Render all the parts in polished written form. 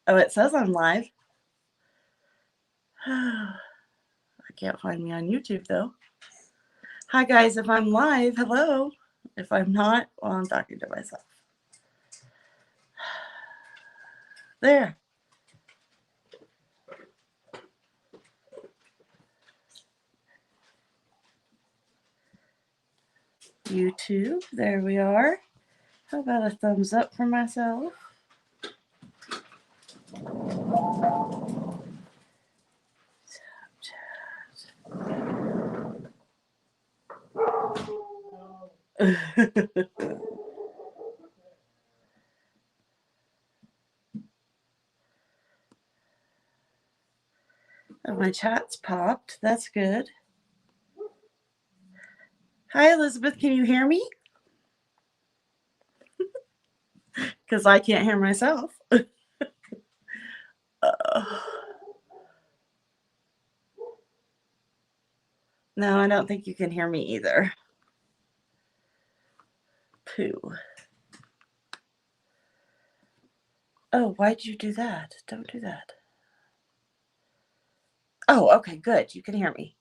Oh, it says I'm live. I can't find me on YouTube though. Hi guys, if I'm live, hello. If I'm not, well, I'm talking to myself. There. YouTube, there we are. How about a thumbs up for myself? Oh, my chat's popped. That's good. Hi, Elizabeth. Can you hear me? Because I can't hear myself. No, I don't think you can hear me either. Pooh. Oh, why'd you do that? Don't do that. Oh, okay, good. You can hear me.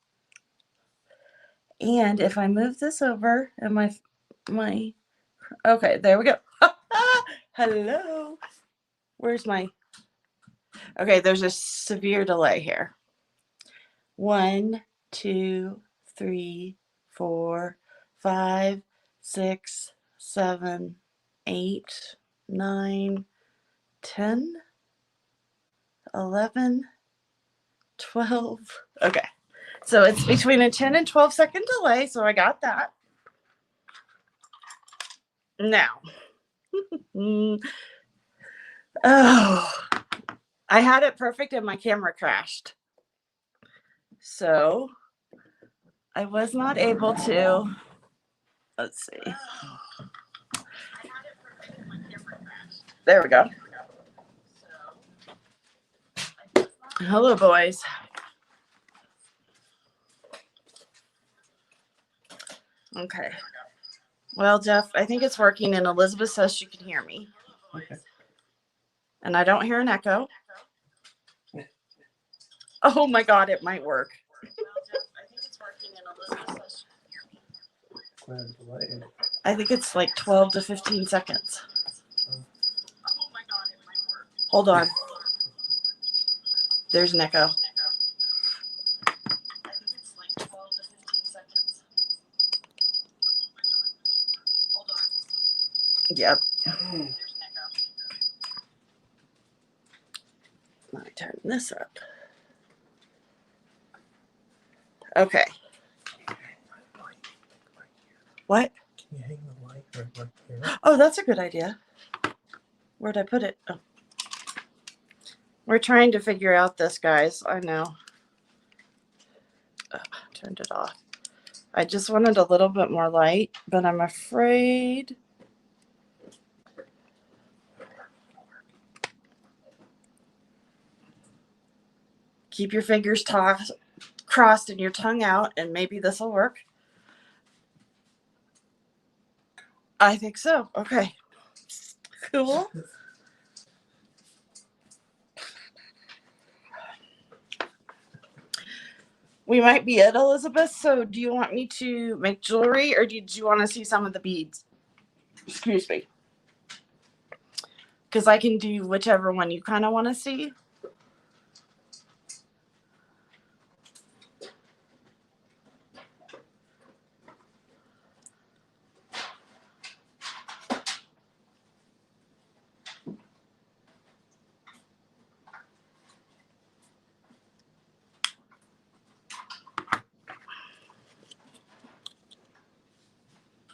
And if I move this over and my okay, there we go. Hello. Where's my, okay, there's a severe delay here. 1, 2, 3, 4, 5, 6, 7, 8, 9, 10, 11, 12. Okay. So it's between a 10 and 12 second delay. So I got that. Now. Oh, I had it perfect and my camera crashed. So I was not able to, let's see. There we go. Hello, boys. Okay. Well, Jeff, I think it's working, and Elizabeth says she can hear me. Okay. And I don't hear an echo. Oh my God, it might work. Well, Jeff, I think it's working, and Elizabeth says she can hear me. I think it's like 12 to 15 seconds. Oh my God, it might work. Hold on. There's an echo. I think it's like 12 to 15 seconds. Hold on. Yep. There's an echo. Let me turn this up. Okay. What? Can you hang the light right here? Oh, that's a good idea. Where'd I put it? Oh. We're trying to figure out this, guys. I know. Oh, turned it off. I just wanted a little bit more light, but I'm afraid. Keep your fingers crossed and your tongue out, and maybe this will work. I think so. Okay. Cool. We might be it, Elizabeth. So do you want me to make jewelry, or did you want to see some of the beads? Excuse me. Because I can do whichever one you kind of want to see.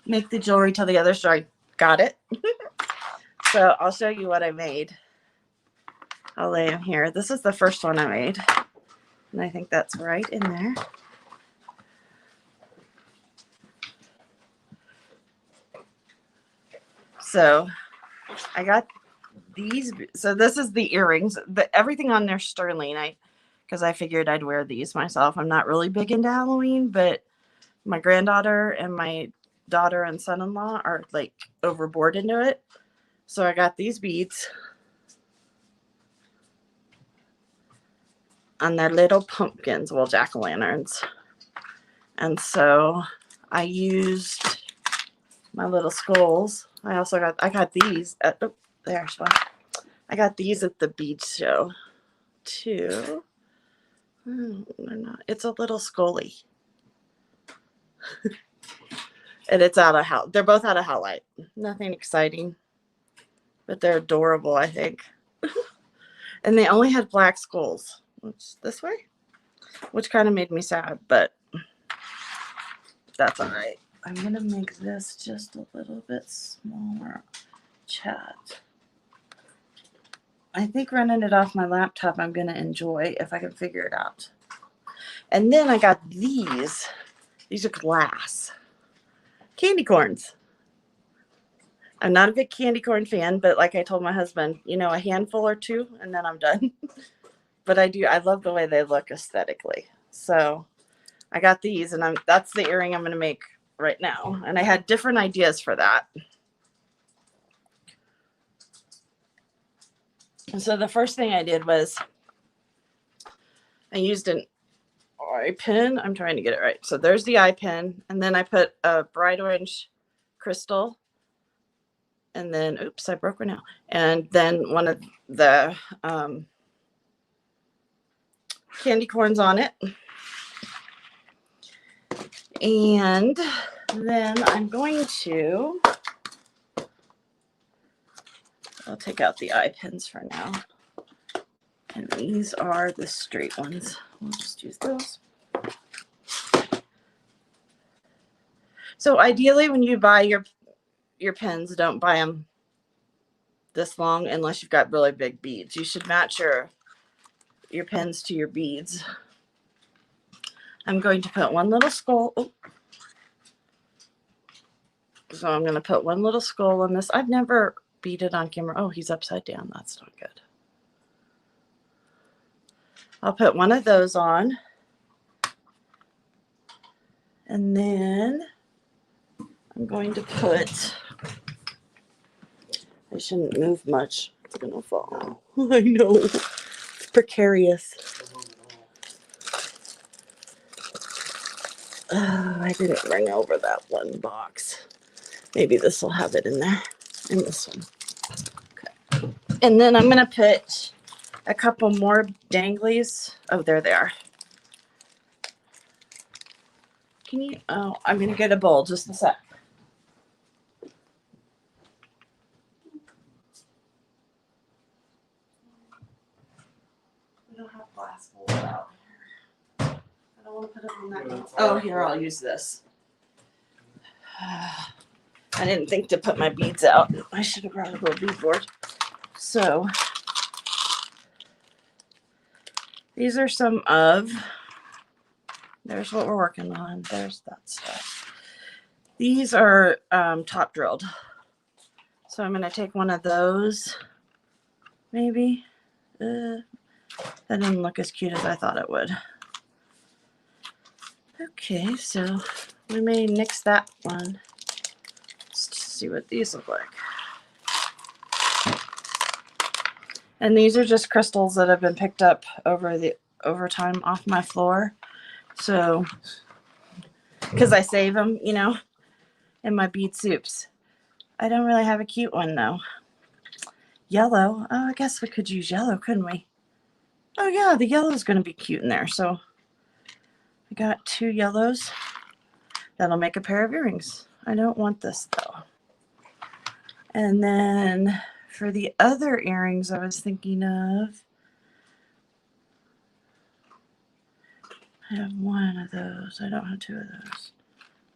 Make the jewelry till the other side. Got it. So I'll show you what I made. I'll lay them here. This is the first one I made. And I think that's right in there. So I got these. So this is the earrings. Everything on there sterling. Because I figured I'd wear these myself. I'm not really big into Halloween, but my granddaughter and my daughter and son-in-law are like overboard into it. So I got these beads. and they're little pumpkins, well, jack-o'-lanterns. And so I used my little skulls. I got these at, oh, there's one. I got these at the bead show too. They're not. It's a little scully. And it's out of how they're both out of Howlite. Nothing exciting, but they're adorable, I think. And they only had black skulls, which this way, which kind of made me sad, but that's all right. I'm gonna make this just a little bit smaller, chat. I think running it off my laptop I'm gonna enjoy if I can figure it out. And then I got these. These are glass candy corns. I'm not a big candy corn fan, but like I told my husband, you know, a handful or two and then I'm done. But I love the way they look aesthetically. So I got these and that's the earring I'm going to make right now. And I had different ideas for that. And so the first thing I did was I used an eye pin. I'm trying to get it right. So there's the eye pin. And then I put a bright orange crystal. And then, oops, I broke her now. And then one of the candy corns on it. And then I'm going to, I'll take out the eye pins for now. And these are the straight ones. We'll just use those. So ideally when you buy your pins, don't buy them this long unless you've got really big beads. You should match your pins to your beads. I'm going to put one little skull. Oh. So I'm going to put one little skull on this. I've never beaded on camera. Oh, he's upside down. That's not good. I'll put one of those on. And then I'm going to put, I shouldn't move much. It's going to fall. I know. It's precarious. I didn't bring over that one box. Maybe this will have it in there. And this one. Okay. And then I'm going to put a couple more danglies. Oh, there they are. Can you? Oh, I'm going to get a bowl. Just a sec. We don't have glass bowls out here. I don't want to put it on that. Oh, here, I'll use this. I didn't think to put my beads out. I should have brought a little bead board. So these are some of, there's what we're working on. There's that stuff. These are top drilled. So I'm going to take one of those, maybe. That didn't look as cute as I thought it would. Okay, so we may nix that one. Let's see what these look like. And these are just crystals that have been picked up over time off my floor. So, because I save them, you know, in my bead soups. I don't really have a cute one though. Yellow. Oh, I guess we could use yellow, couldn't we? Oh yeah, the yellow is going to be cute in there. So I got 2 yellows. That'll make a pair of earrings. I don't want this though. And then for the other earrings I was thinking of, I have one of those. I don't have 2 of those.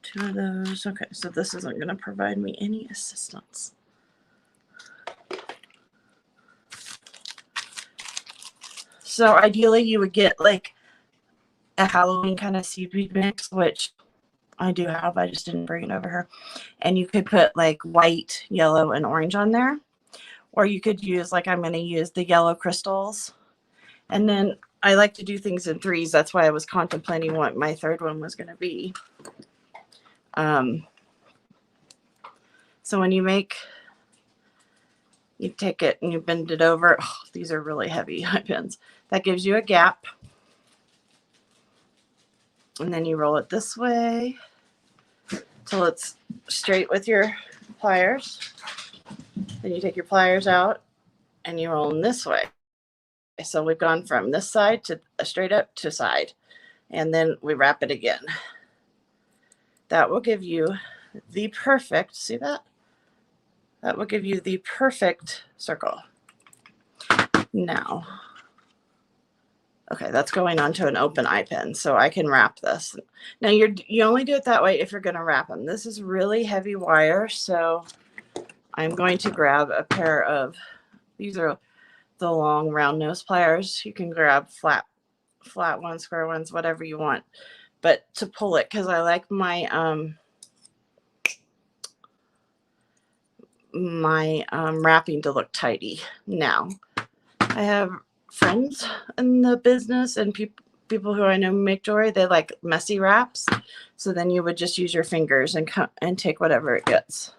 2 of those. Okay, so this isn't going to provide me any assistance. So ideally you would get like a Halloween kind of seaweed mix, which I do have. I just didn't bring it over here. And you could put like white, yellow, and orange on there. Or you could use, like I'm going to use the yellow crystals. And then I like to do things in 3s. That's why I was contemplating what my 3rd one was going to be. So when you make, you take it and you bend it over. Oh, these are really heavy eye pins. That gives you a gap. And then you roll it this way till it's straight with your pliers. Then you take your pliers out and you roll them this way. So we've gone from this side to straight up to side. And then we wrap it again. That will give you the perfect, see that? That will give you the perfect circle. Now, okay, that's going onto an open eye pin, so I can wrap this. Now you only do it that way if you're going to wrap them. This is really heavy wire, so I'm going to grab a pair of, these are the long round nose pliers. You can grab flat ones, square ones, whatever you want. But to pull it, because I like my wrapping to look tidy. Now, I have friends in the business and people who I know make jewelry. They like messy wraps. So then you would just use your fingers and take whatever it gets.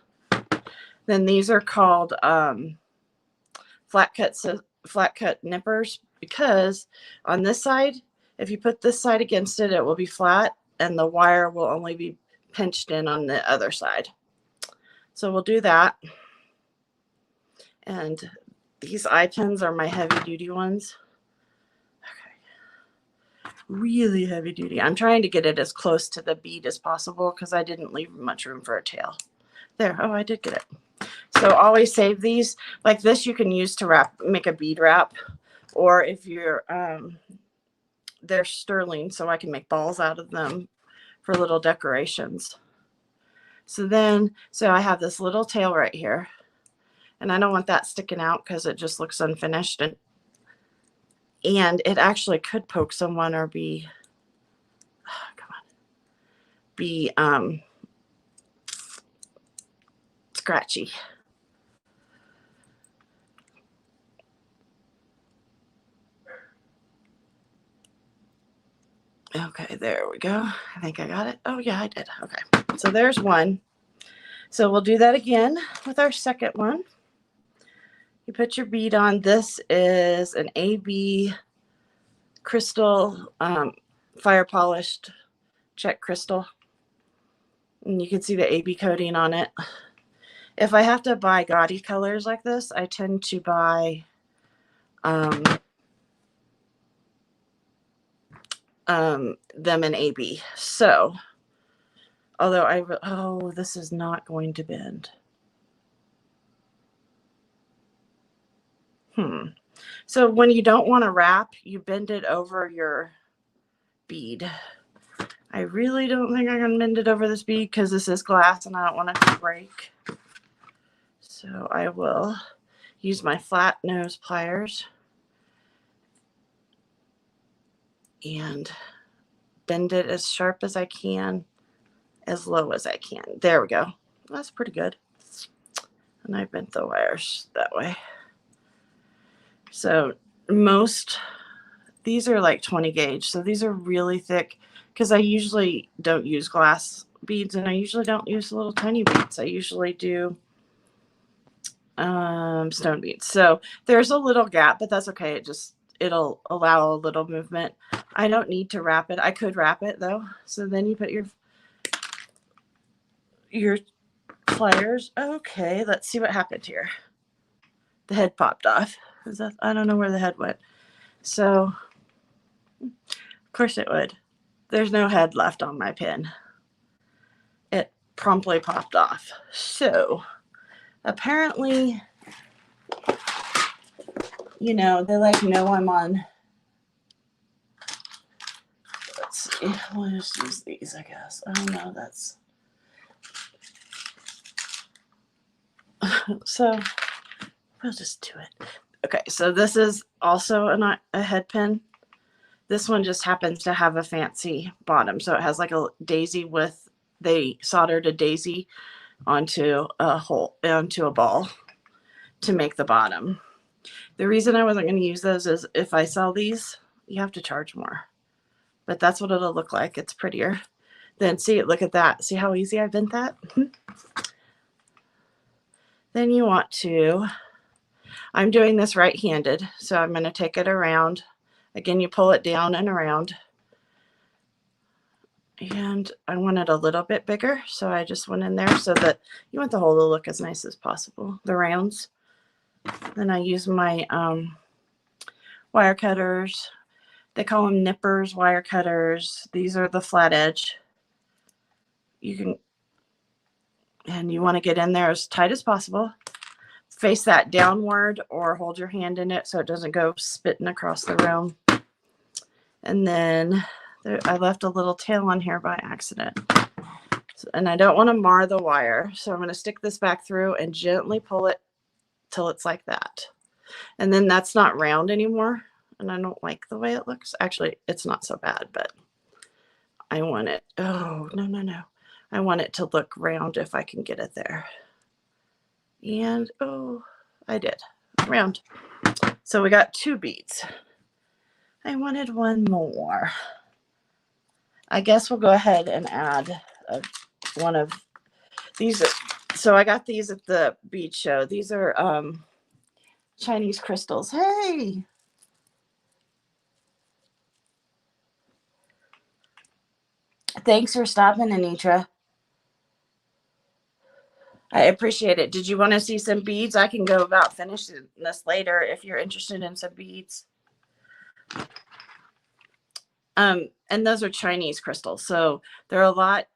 Then these are called flat cut nippers, because on this side, if you put this side against it, it will be flat and the wire will only be pinched in on the other side. So we'll do that. And these eye pins are my heavy duty ones. Okay. Really heavy duty. I'm trying to get it as close to the bead as possible because I didn't leave much room for a tail. There. Oh, I did get it. So always save these. Like this you can use to make a bead wrap. Or if you're, they're sterling, so I can make balls out of them for little decorations. So I have this little tail right here. And I don't want that sticking out because it just looks unfinished. And it actually could poke someone or be, scratchy. Okay, there we go. I think I got it. Oh, yeah, I did. Okay, so there's one. So we'll do that again with our second one. You put your bead on. This is an AB crystal, fire polished Czech crystal. And you can see the AB coating on it. If I have to buy gaudy colors like this, I tend to buy them in AB. So, although this is not going to bend. So when you don't want to wrap, you bend it over your bead. I really don't think I can bend it over this bead because this is glass and I don't want it to break. So I will use my flat nose pliers and bend it as sharp as I can, as low as I can. There we go. That's pretty good. And I bent the wires that way. So these are like 20 gauge. So these are really thick because I usually don't use glass beads and I usually don't use little tiny beads. I usually do stone beads. So there's a little gap, but that's okay. It'll allow a little movement. I don't need to wrap it. I could wrap it though. So then you put your pliers. Okay, let's see what happened here. The head popped off. I don't know where the head went. So, of course it would. There's no head left on my pin. It promptly popped off. So, apparently, they like know I'm on. Let's see. We'll just use these, I guess. I don't know. So, we'll just do it. Okay, so this is also a head pin. This one just happens to have a fancy bottom. So it has like a daisy they soldered a daisy onto a ball to make the bottom. The reason I wasn't going to use those is if I sell these, you have to charge more. But that's what it'll look like. It's prettier. Then look at that. See how easy I bent that? Then you want to, I'm doing this right-handed, so I'm going to take it around. Again, you pull it down and around. And I want it a little bit bigger, so I just went in there so that you want the hole to look as nice as possible, the rounds. Then I use my wire cutters. They call them nippers, wire cutters. These are the flat edge. You can, and you want to get in there as tight as possible. Face that downward or hold your hand in it so it doesn't go spitting across the room. And then I left a little tail on here by accident. And I don't want to mar the wire. So I'm going to stick this back through and gently pull it till it's like that. And then that's not round anymore. And I don't like the way it looks. Actually, it's not so bad, but I want it. Oh, no. I want it to look round if I can get it there. And, oh, I did. Round. So we got 2 beads. I wanted one more. I guess we'll go ahead and add one of these. So I got these at the bead show. These are Chinese crystals. Hey! Thanks for stopping, Anitra. I appreciate it. Did you want to see some beads? I can go about finishing this later if you're interested in some beads. And those are Chinese crystals, so they're a lot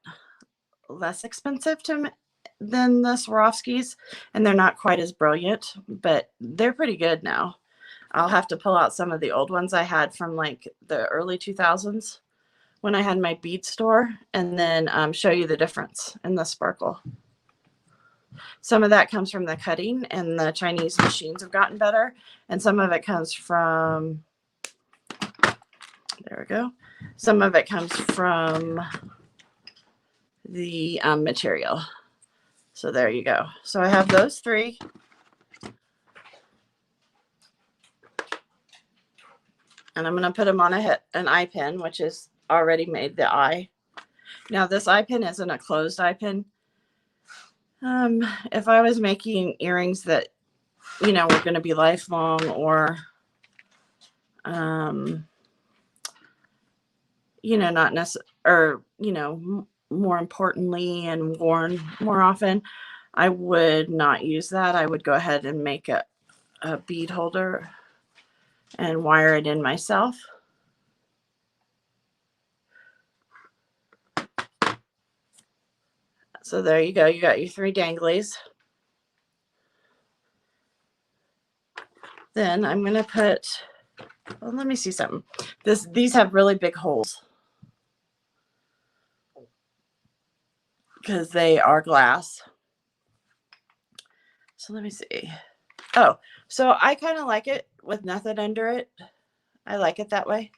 less expensive than the Swarovskis, and they're not quite as brilliant, but they're pretty good now. I'll have to pull out some of the old ones I had from like the early 2000s when I had my bead store, and then show you the difference in the sparkle. Some of that comes from the cutting, and the Chinese machines have gotten better, and some of it comes from, there we go. Some of it comes from the material. So there you go. So I have those 3. And I'm going to put them on an eye pin, which is already made the eye. Now this eye pin isn't a closed eye pin. If I was making earrings that, were going to be lifelong, or, not necessarily, or, more importantly and worn more often, I would not use that. I would go ahead and make a bead holder and wire it in myself. So there you go. You got your 3 danglies. Then I'm going to put, well, let me see something. These have really big holes because they are glass. So let me see. Oh, so I kind of like it with nothing under it. I like it that way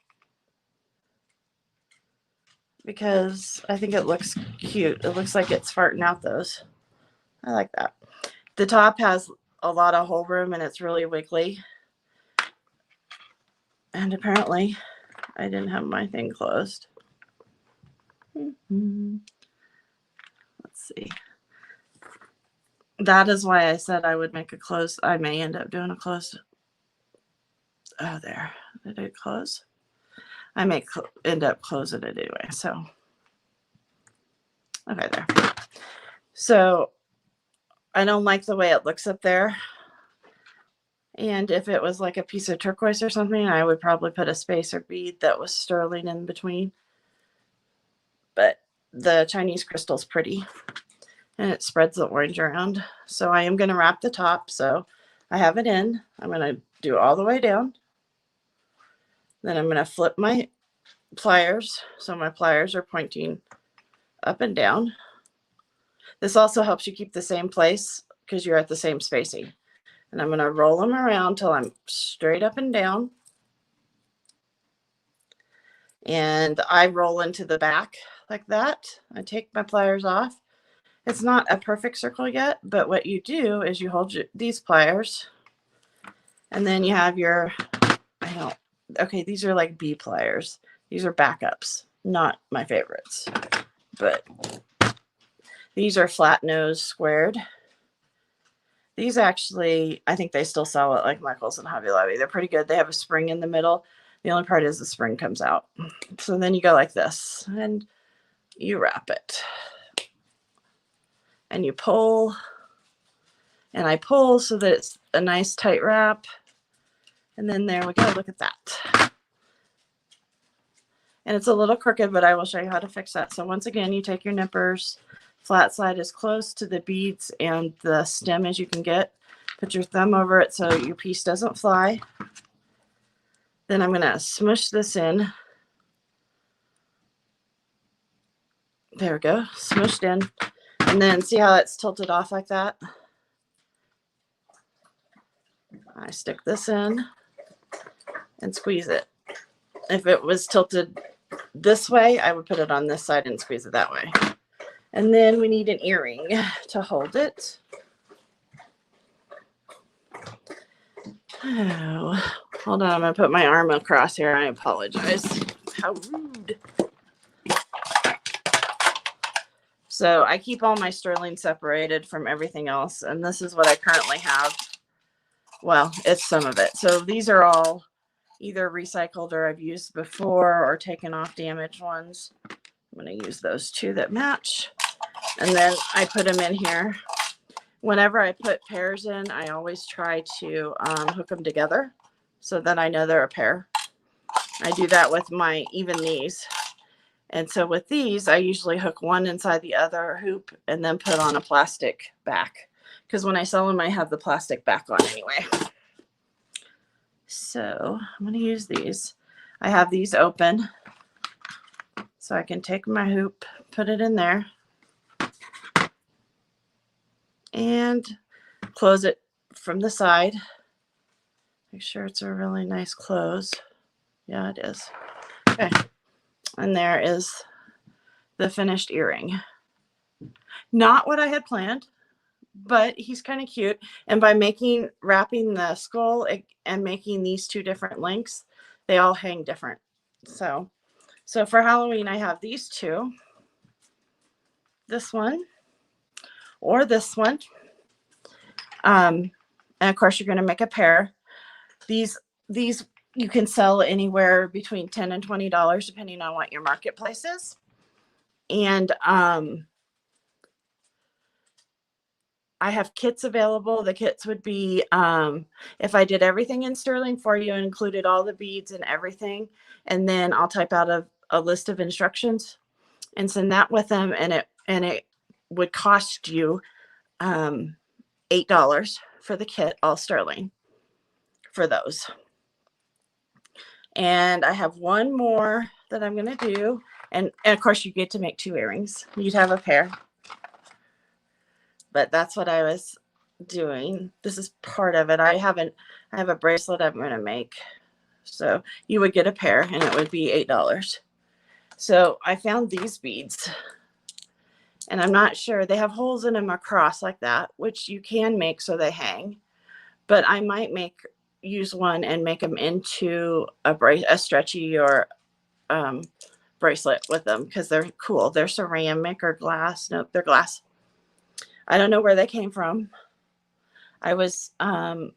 because I think it looks cute. It looks like it's farting out those. I like that. The top has a lot of hole room and it's really wiggly. And apparently I didn't have my thing closed. Let's see. That is why I said I would make a close. I may end up doing a close. Oh, there. Did it close? I may end up closing it anyway. So, okay, there. So, I don't like the way it looks up there. And if it was like a piece of turquoise or something, I would probably put a spacer bead that was sterling in between. But the Chinese crystal's pretty. And it spreads the orange around. So I am going to wrap the top. So I have it in. I'm going to do all the way down. Then I'm going to flip my pliers. So my pliers are pointing up and down. This also helps you keep the same place because you're at the same spacing. And I'm going to roll them around till I'm straight up and down. And I roll into the back like that. I take my pliers off. It's not a perfect circle yet, but what you do is you hold these pliers and then you have your, okay, these are like B pliers. These are backups, not my favorites, but these are flat nose squared. These actually, I think they still sell it like Michael's and Hobby Lobby. They're pretty good. They have a spring in the middle. The only part is the spring comes out. So then you go like this. And you wrap it. And you pull. And I pull so that it's a nice tight wrap. And then there we go. Look at that. And it's a little crooked, but I will show you how to fix that. So once again, you take your nippers, flat side as close to the beads and the stem as you can get. Put your thumb over it so your piece doesn't fly. Then I'm going to smush this in. There we go, smushed in. And then see how it's tilted off like that? I stick this in and squeeze it. If it was tilted this way, I would put it on this side and squeeze it that way. And then we need an earring to hold it. Oh, hold on, I'm going to put my arm across here. I apologize. How rude. So I keep all my sterling separated from everything else. And this is what I currently have. Well, it's some of it. So these are all either recycled or I've used before or taken off damaged ones. I'm going to use those two that match. And then I put them in here. Whenever I put pairs in, I always try to hook them together so that I know they're a pair. I do that with even these. And so with these, I usually hook one inside the other hoop and then put on a plastic back. Because when I sell them, I have the plastic back on anyway. So I'm going to use these. I have these open. So I can take my hoop, put it in there. And close it from the side. Make sure it's a really nice close. Yeah, it is. Okay. And there is the finished earring. Not what I had planned, but he's kind of cute. And by wrapping the skull and making these two different lengths, they all hang different. So for Halloween, I have these two. This one or this one. And of course, you're going to make a pair. These you can sell anywhere between $10 and $20, depending on what your marketplace is. And I have kits available. The kits would be, if I did everything in sterling for you and included all the beads and everything, and then I'll type out a list of instructions and send that with them, and it would cost you $8 for the kit, all sterling, for those. And I have one more that I'm going to do. And of course, you get to make two earrings. You'd have a pair. But that's what I was doing. This is part of it. I have a bracelet I'm going to make. So you would get a pair, and it would be $8. So I found these beads. And I'm not sure. They have holes in them across like that, which you can make so they hang. But I might use one and make them into a stretchy or bracelet with them because they're cool. They're ceramic or glass. Nope, they're glass. I don't know where they came from. I was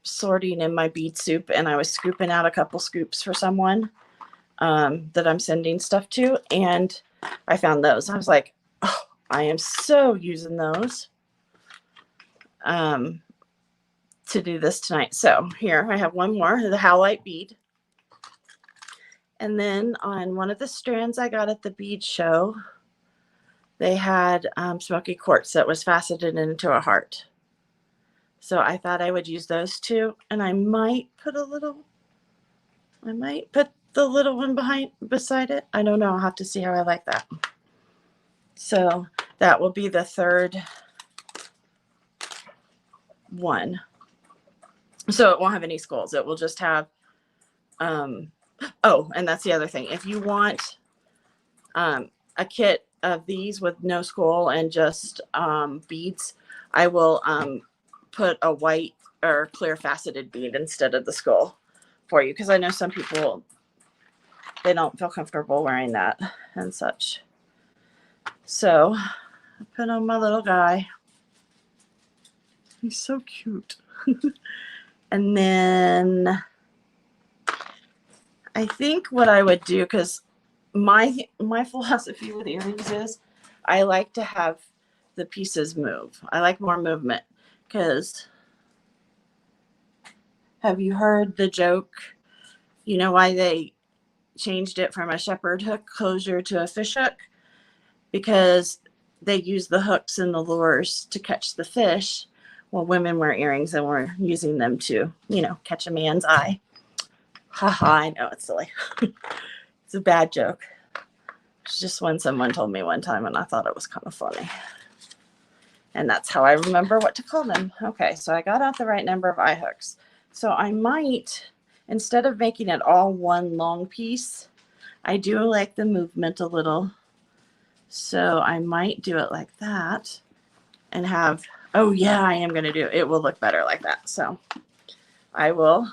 sorting in my bead soup, and I was scooping out a couple scoops for someone that I'm sending stuff to, and I found those. I was like, oh, I am so using those to do this tonight. So here I have one more, the howlite bead. And then on one of the strands I got at the bead show, they had smoky quartz that was faceted into a heart. So I thought I would use those two, and I might put the little one beside it. I don't know. I'll have to see how I like that. So that will be the third one. So it won't have any skulls. It will just have, oh, and that's the other thing. If you want a kit of these with no skull and just beads, I will put a white or clear faceted bead instead of the skull for you, because I know some people, they don't feel comfortable wearing that and such. So I put on my little guy. He's so cute. And then I think what I would do, because my philosophy with earrings is I like to have the pieces move. I like more movement because have you heard the joke? You know why they changed it from a shepherd hook closure to a fish hook? Because they use the hooks and the lures to catch the fish. Well, women wear earrings and we're using them to, you know, catch a man's eye. Haha, I know it's silly. It's a bad joke. It's just one someone told me one time and I thought it was kind of funny. And that's how I remember what to call them. Okay, so I got out the right number of eye hooks. So I might, instead of making it all one long piece, I do like the movement a little. So I might do it like that and have, oh yeah, I am going to do it. It will look better like that. So I will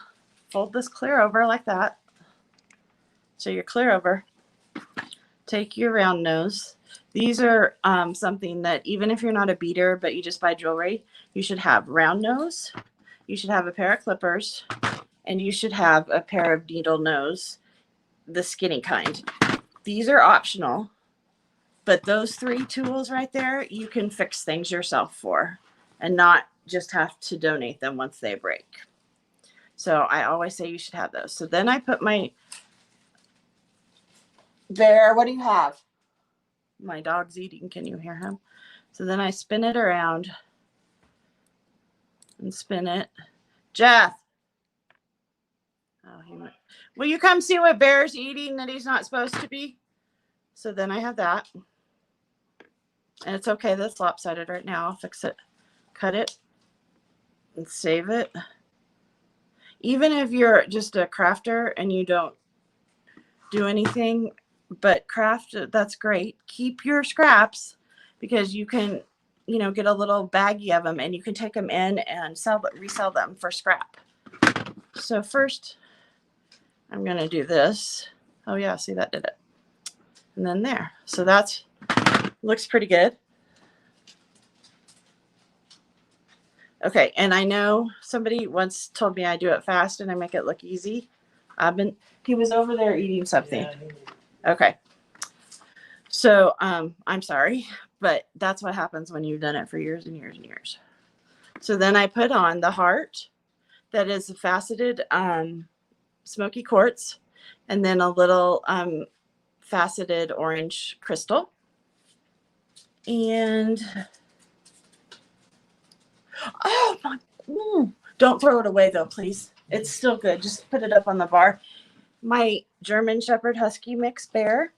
fold this clear over like that. So you're clear over. Take your round nose. These are something that even if you're not a beater, but you just buy jewelry, you should have round nose. You should have a pair of clippers and you should have a pair of needle nose, the skinny kind. These are optional, but those 3 tools right there, you can fix things yourself for and not just have to donate them once they break. So I always say you should have those. So then I put my Bear, what do you have? My dog's eating. Can you hear him? So then I spin it around and spin it. Jeff. Oh, he went. Will you come see what Bear's eating that he's not supposed to be? So then I have that. And it's okay. That's lopsided right now. I'll fix it. Cut it and save it. Even if you're just a crafter and you don't do anything but craft, that's great. Keep your scraps because you can, you know, get a little baggie of them and you can take them in and resell them for scrap. So first I'm going to do this. Oh yeah, see, that did it. And then there. So that's looks pretty good. Okay, and I know somebody once told me I do it fast and I make it look easy. He was over there eating something. Yeah, Okay. So I'm sorry, but that's what happens when you've done it for years and years and years. So then I put on the heart that is a faceted smoky quartz and then a little faceted orange crystal. And oh my, don't throw it away though, please. It's still good. Just put it up on the bar. My German Shepherd Husky mix bear,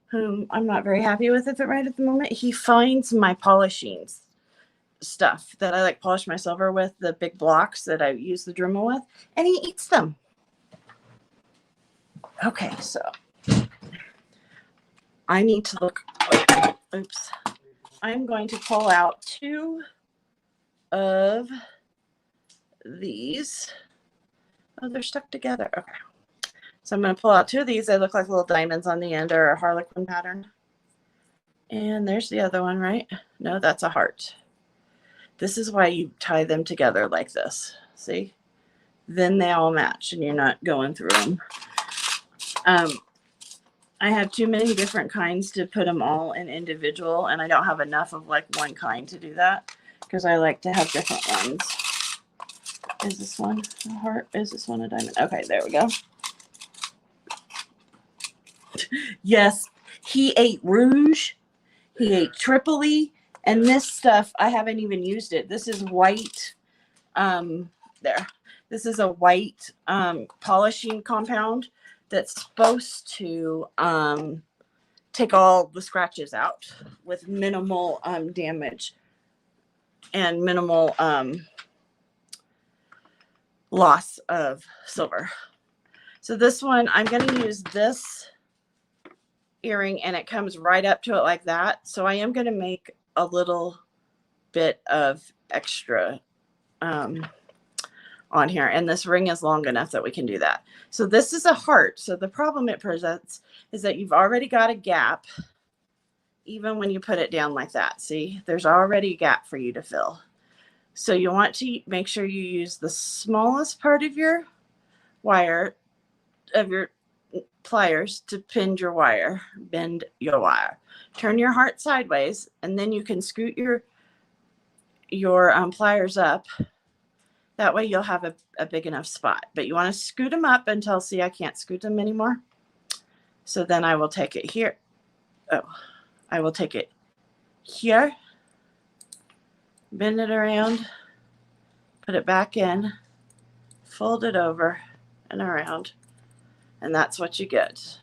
whom I'm not very happy with it right at the moment, he finds my polishing stuff that I like polish my silver with, the big blocks that I use the Dremel with, and he eats them. Okay, so I need to look. Oops. I'm going to pull out 2 of these. Oh, they're stuck together. Okay. So I'm going to pull out 2 of these. They look like little diamonds on the end or a harlequin pattern. And there's the other one, right? No, that's a heart. This is why you tie them together like this. See? Then they all match and you're not going through them. I have too many different kinds to put them all in individual, and I don't have enough of like one kind to do that because I like to have different ones. Is this one a heart? Is this one a diamond? Okay, there we go. Yes, he ate rouge. He ate Tripoli. And this stuff, I haven't even used it. This is white. There. This is a white polishing compound that's supposed to take all the scratches out with minimal damage and minimal loss of silver. So this one, I'm going to use this earring and it comes right up to it like that. So I am going to make a little bit of extra on here, and this ring is long enough that we can do that. So this is a heart. So the problem it presents is that you've already got a gap even when you put it down like that. See, there's already a gap for you to fill. So you want to make sure you use the smallest part of your wire, of your pliers to bend your wire. Bend your wire. Turn your heart sideways, and then you can scoot your pliers up. That way you'll have a big enough spot. But you want to scoot them up until, see, I can't scoot them anymore. So then I will take it here. Oh, I will take it here, bend it around, put it back in, fold it over and around, and that's what you get.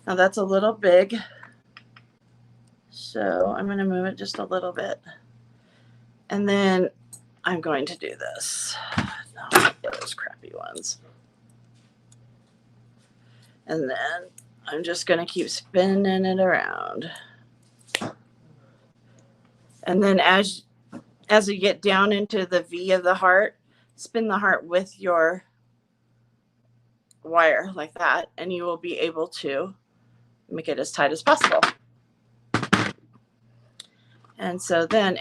Now that's a little big, so I'm going to move it just a little bit. And then I'm going to do this. No, those crappy ones. And then I'm just going to keep spinning it around. And then as you get down into the V of the heart, spin the heart with your wire like that, and you will be able to make it as tight as possible. And so then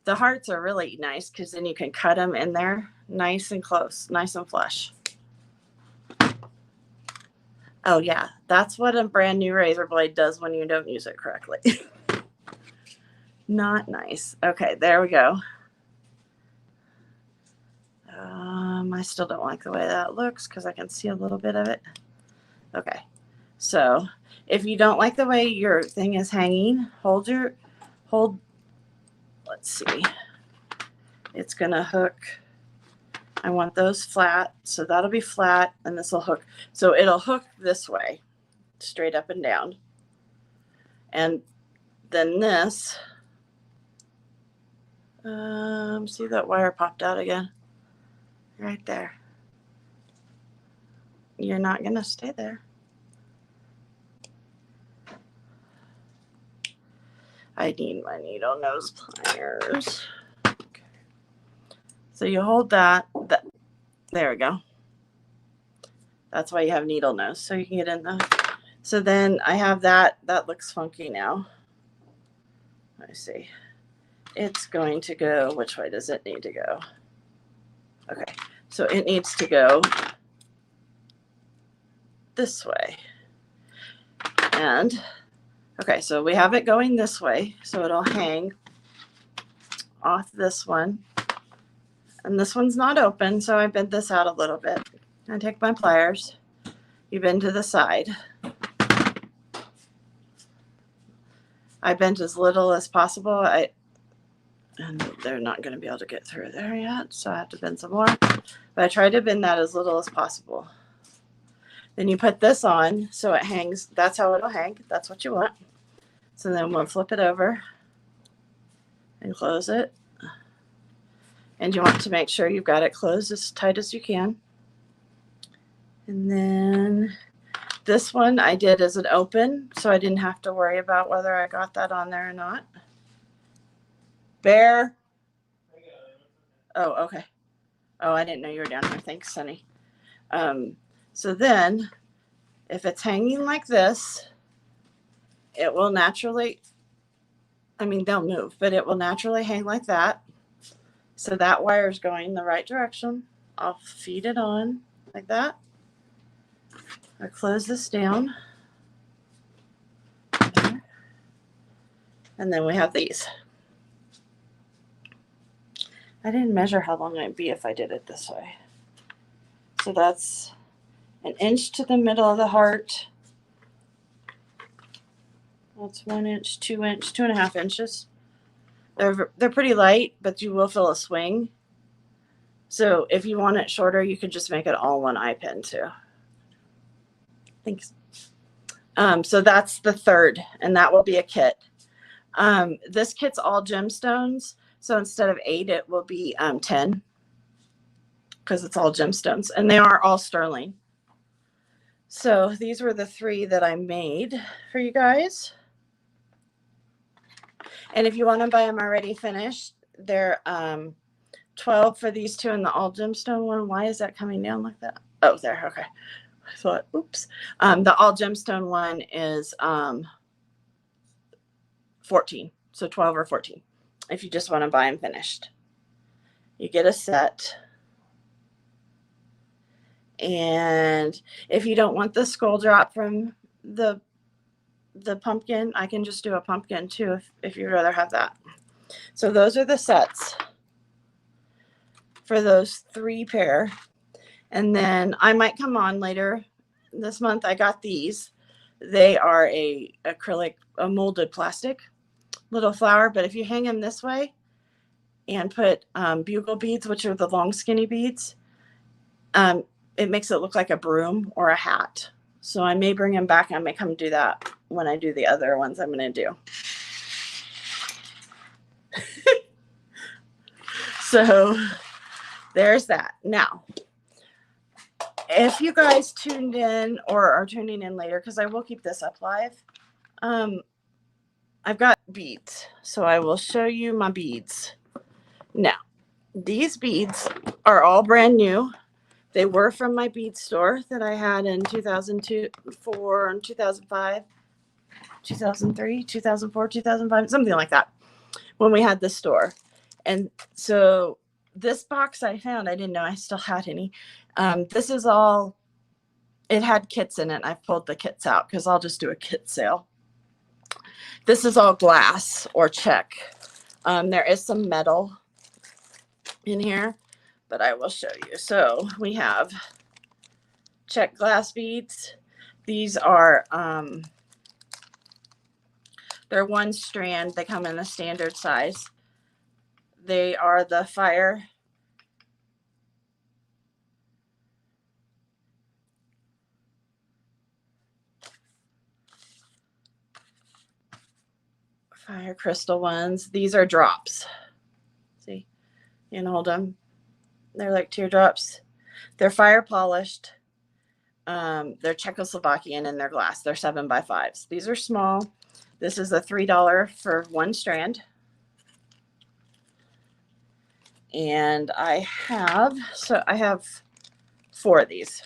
the hearts are really nice because then you can cut them in there nice and close, nice and flush. Oh yeah, that's what a brand new razor blade does when you don't use it correctly. Not nice. Okay, there we go. I still don't like the way that looks because I can see a little bit of it. Okay, so if you don't like the way your thing is hanging, let's see. It's gonna hook. I want those flat, so that'll be flat, and this will hook. So it'll hook this way, straight up and down. And then this, see that wire popped out again? Right there. You're not gonna stay there. I need my needle nose pliers. Okay. So you hold that. There we go. That's why you have needle nose, so you can get in there. So then I have that. That looks funky now. Let me see. It's going to go, which way does it need to go? Okay, so it needs to go this way. And, okay, so we have it going this way, so it'll hang off this one. And this one's not open, so I bend this out a little bit. I take my pliers, you bend to the side. I bent as little as possible. And they're not going to be able to get through there yet, so I have to bend some more. But I try to bend that as little as possible. Then you put this on so it hangs. That's how it'll hang. That's what you want. So then we'll flip it over and close it. And you want to make sure you've got it closed as tight as you can. And then this one I did as an open, so I didn't have to worry about whether I got that on there or not. Bear. Oh, okay. Oh, I didn't know you were down here. Thanks, Sunny. So then, if it's hanging like this, it will naturally, they'll move, but it will naturally hang like that. So that wire is going the right direction. I'll feed it on like that. I'll close this down. And then we have these. I didn't measure how long it'd be if I did it this way. So that's 1 inch to the middle of the heart. That's 1 inch, 2 inch, 2.5 inches. They're pretty light, but you will feel a swing. So if you want it shorter, you could just make it all one eye pin too. Thanks. So that's the third, and that will be a kit. This kit's all gemstones. So instead of 8, it will be 10 because it's all gemstones, and they are all sterling. So these were the 3 that I made for you guys. And if you want to buy them already finished, they're 12 for these 2 and the all gemstone one. Why is that coming down like that? Oh, there. Okay. I thought, oops. The all gemstone one is 14. So 12 or 14 if you just want to buy them finished. You get a set. And if you don't want the skull drop from the pumpkin, I can just do a pumpkin too if you'd rather have that. So those are the sets for those 3 pair. And then I might come on later this month. I got these. They are a acrylic, a molded plastic little flower, but if you hang them this way and put bugle beads, which are the long skinny beads, it makes it look like a broom or a hat. So I may bring them back. I may come do that when I do the other ones I'm going to do. So there's that. Now, if you guys tuned in or are tuning in later, because I will keep this up live, I've got beads. So I will show you my beads. Now, these beads are all brand new. They were from my bead store that I had in 2004 and 2005, 2003, 2004, 2005, something like that, when we had the store. And so this box I found, I didn't know I still had any. This is all, it had kits in it. I've pulled the kits out because I'll just do a kit sale. This is all glass or Czech. There is some metal in here, but I will show you. So we have Czech glass beads. These are, they're 1 strand. They come in a standard size. They are the fire crystal ones. These are drops. See, you can hold them. They're like teardrops. They're fire polished. They're Czechoslovakian and they're glass. They're 7x5s. These are small. This is a $3 for 1 strand. And I have 4 of these.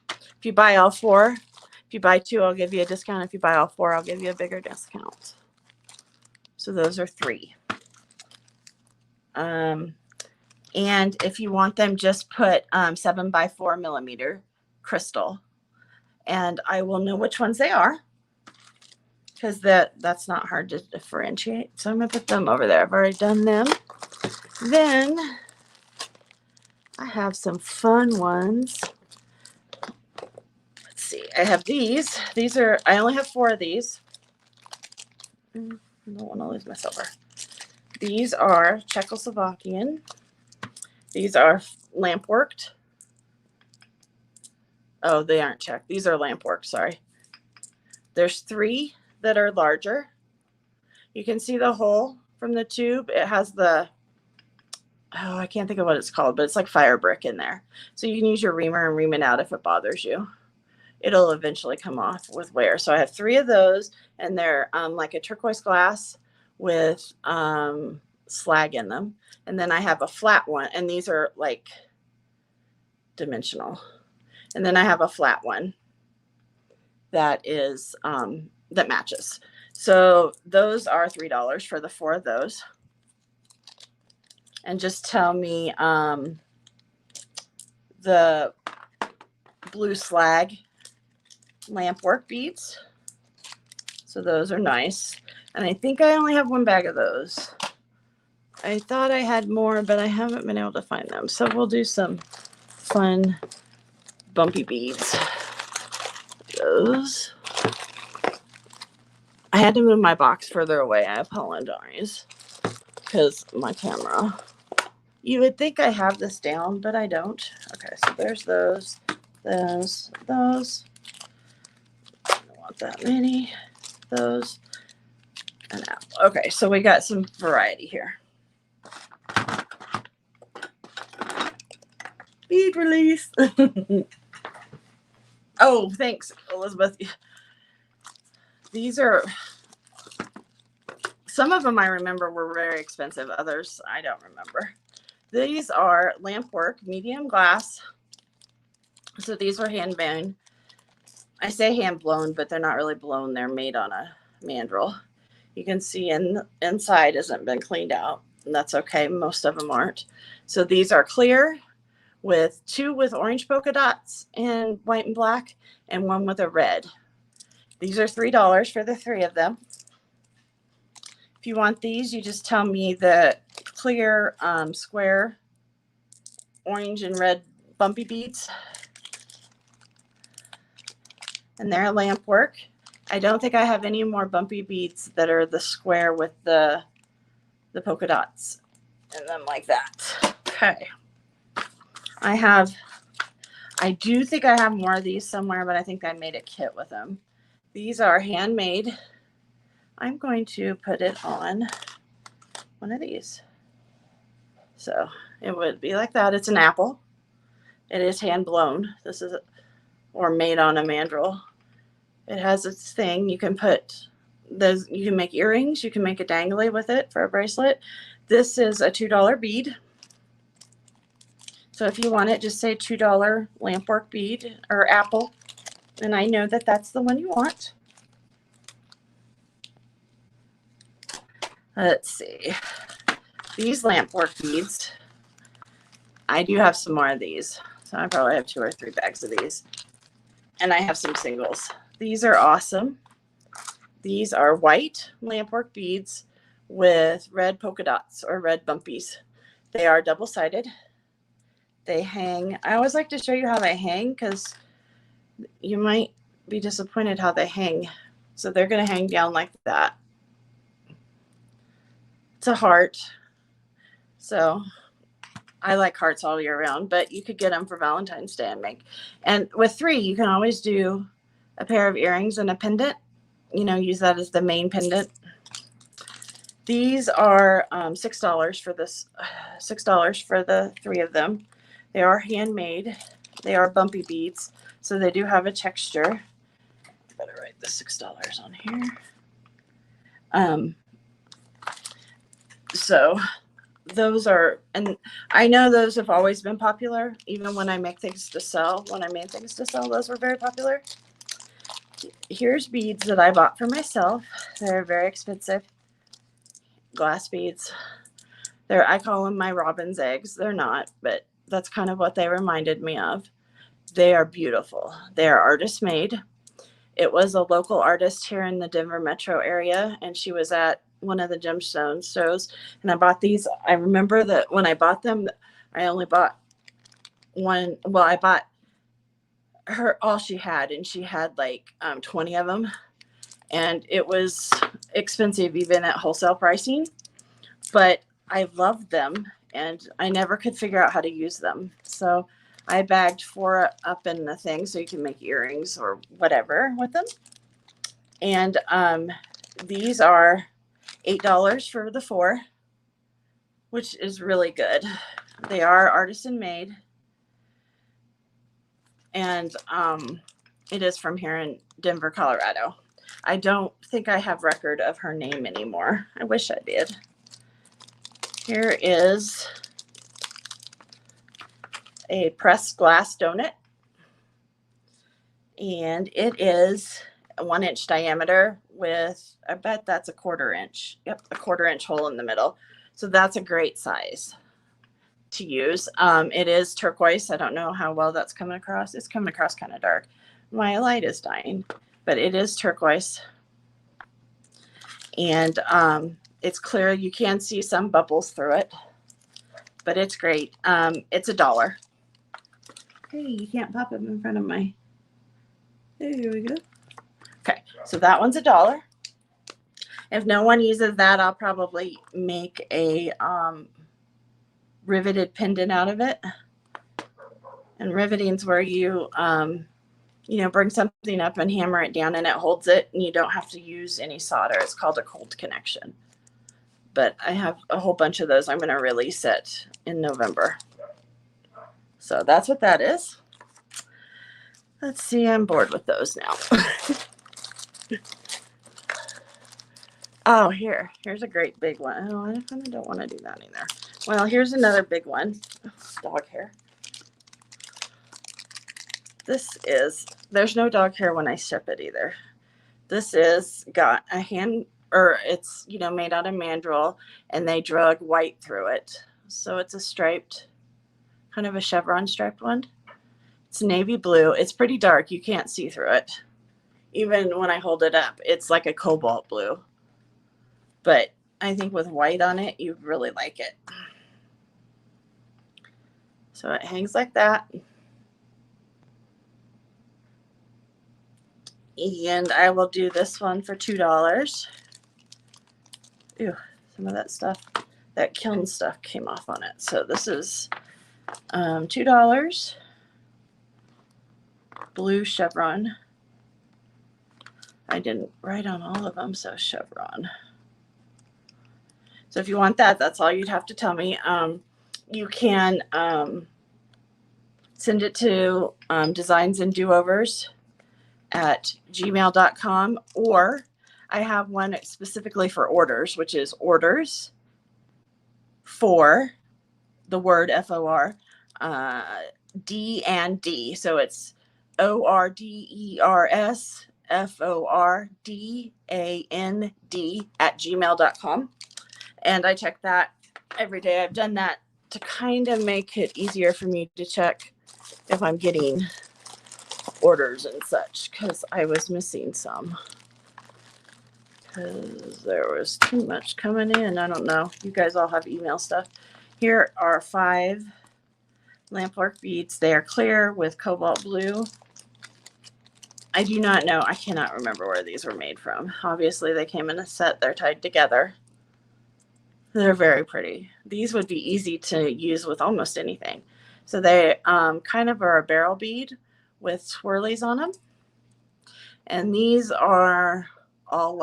If you buy all 4, if you buy 2, I'll give you a discount. If you buy all 4, I'll give you a bigger discount. So those are 3. And if you want them, just put 7x4 millimeter crystal, and I will know which ones they are, because that's not hard to differentiate. So I'm gonna put them over there. I've already done them. Then I have some fun ones. Let's see. I have these. These are, I only have 4 of these. I don't want to lose my silver. These are Czechoslovakian. These are lampworked. Oh, they aren't Czech. These are lampworked, sorry. There's 3 that are larger. You can see the hole from the tube. It has the, oh, I can't think of what it's called, but it's like fire brick in there. So you can use your reamer and ream it out if it bothers you. It'll eventually come off with wear. So I have 3 of those, and they're like a turquoise glass with slag in them. And then I have a flat one, and these are like dimensional. And then I have a flat one that is that matches. So those are $3 for the 4 of those. And just tell me the blue slag Lampwork beads. So those are nice. And I think I only have 1 bag of those. I thought I had more, but I haven't been able to find them. So we'll do some fun bumpy beads. Those. I had to move my box further away. I apologize because my camera. You would think I have this down, but I don't. Okay, so there's those. I don't want that many. Those. And apple. Okay, so we got some variety here. Bead release. Oh, thanks, Elizabeth. These are, some of them I remember were very expensive. Others I don't remember. These are Lampwork medium glass. So these were hand blown. I say hand blown, but they're not really blown. They're made on a mandrel. You can see inside hasn't been cleaned out, and that's okay. Most of them aren't. So these are clear with 2 with orange polka dots and white and black, and 1 with a red. These are $3 for the 3 of them. If you want these, you just tell me the clear square orange and red bumpy beads. And they're Lampwork. I don't think I have any more bumpy beads that are the square with the polka dots and then like that. Okay. I do think I have more of these somewhere, but I think I made a kit with them. These are handmade. I'm going to put it on one of these. So it would be like that. It's an apple. It is hand blown. This is, or made on a mandrel. It has its thing. You can put those, you can make earrings. You can make a dangly with it for a bracelet. This is a $2 bead. So if you want it, just say $2 Lampwork bead or apple. And I know that that's the one you want. Let's see. These Lampwork beads, I do have some more of these. So I probably have 2 or 3 bags of these. And I have some singles. These are awesome. These are white Lampwork beads with red polka dots or red bumpies. They are double-sided. They hang. I always like to show you how they hang because you might be disappointed how they hang. So they're going to hang down like that. It's a heart. So I like hearts all year round, but you could get them for Valentine's Day and make. And with 3, you can always do a pair of earrings and a pendant. You know, use that as the main pendant. These are $6 for this. $6 for the 3 of them. They are handmade. They are bumpy beads, so they do have a texture. Better write the $6 on here. So those are, and I know those have always been popular, even when I make things to sell. When I made things to sell, those were very popular. Here's beads that I bought for myself. They're very expensive. Glass beads. I call them my robin's eggs. They're not, but that's kind of what they reminded me of. They are beautiful. They are artist made. It was a local artist here in the Denver metro area, and she was at one of the gemstone shows, and I bought these. I remember that when I bought them, I only bought one. Well, I bought her all she had, and she had like 20 of them, and it was expensive even at wholesale pricing, but I loved them, and I never could figure out how to use them. So I bagged 4 up in the thing so you can make earrings or whatever with them. And these are $8 for the 4, which is really good. They are artisan made. And it is from here in Denver, Colorado. I don't think I have record of her name anymore. I wish I did. Here is a pressed glass donut, and it is a 1-inch diameter with, I bet that's a 1/4 inch. Yep, a 1/4 inch hole in the middle. So that's a great size to use. It is turquoise. I don't know how well that's coming across. It's coming across kind of dark. My light is dying, but it is turquoise. And it's clear. You can see some bubbles through it, but it's great. It's $1. Hey, you can't pop them in front of my, there we go. Okay, so that one's $1. If no one uses that, I'll probably make a riveted pendant out of it. And riveting is where you, bring something up and hammer it down and it holds it, and you don't have to use any solder. It's called a cold connection. But I have a whole bunch of those. I'm going to release it in November. So that's what that is. Let's see, I'm bored with those now. Oh, here's a great big one. Oh, I kind of don't want to do that either. Well, here's another big one. Dog hair. There's no dog hair when I ship it either. This is got a hand, or it's, made out of mandrel, and they drug white through it. So it's a striped kind of a chevron striped one. It's navy blue. It's pretty dark. You can't see through it. Even when I hold it up, it's like a cobalt blue. But I think with white on it, you really like it. So it hangs like that. And I will do this one for $2. Ew, some of that stuff, that kiln stuff came off on it. So this is $2. Blue chevron. I didn't write on all of them, so chevron. So if you want that, that's all you'd have to tell me. You can send it to designsanddoovers@gmail.com, or I have one specifically for orders, which is orders for the word FOR, D and D. So it's ORDERS FORDAND@gmail.com. And I check that every day. I've done that to kind of make it easier for me to check if I'm getting orders and such, because I was missing some. Because there was too much coming in. I don't know. You guys all have email stuff. Here are 5 Lampwork beads. They are clear with cobalt blue. I do not know. I cannot remember where these were made from. Obviously, they came in a set. They're tied together. They're very pretty. These would be easy to use with almost anything. So they kind of are a barrel bead with swirlies on them. And these are all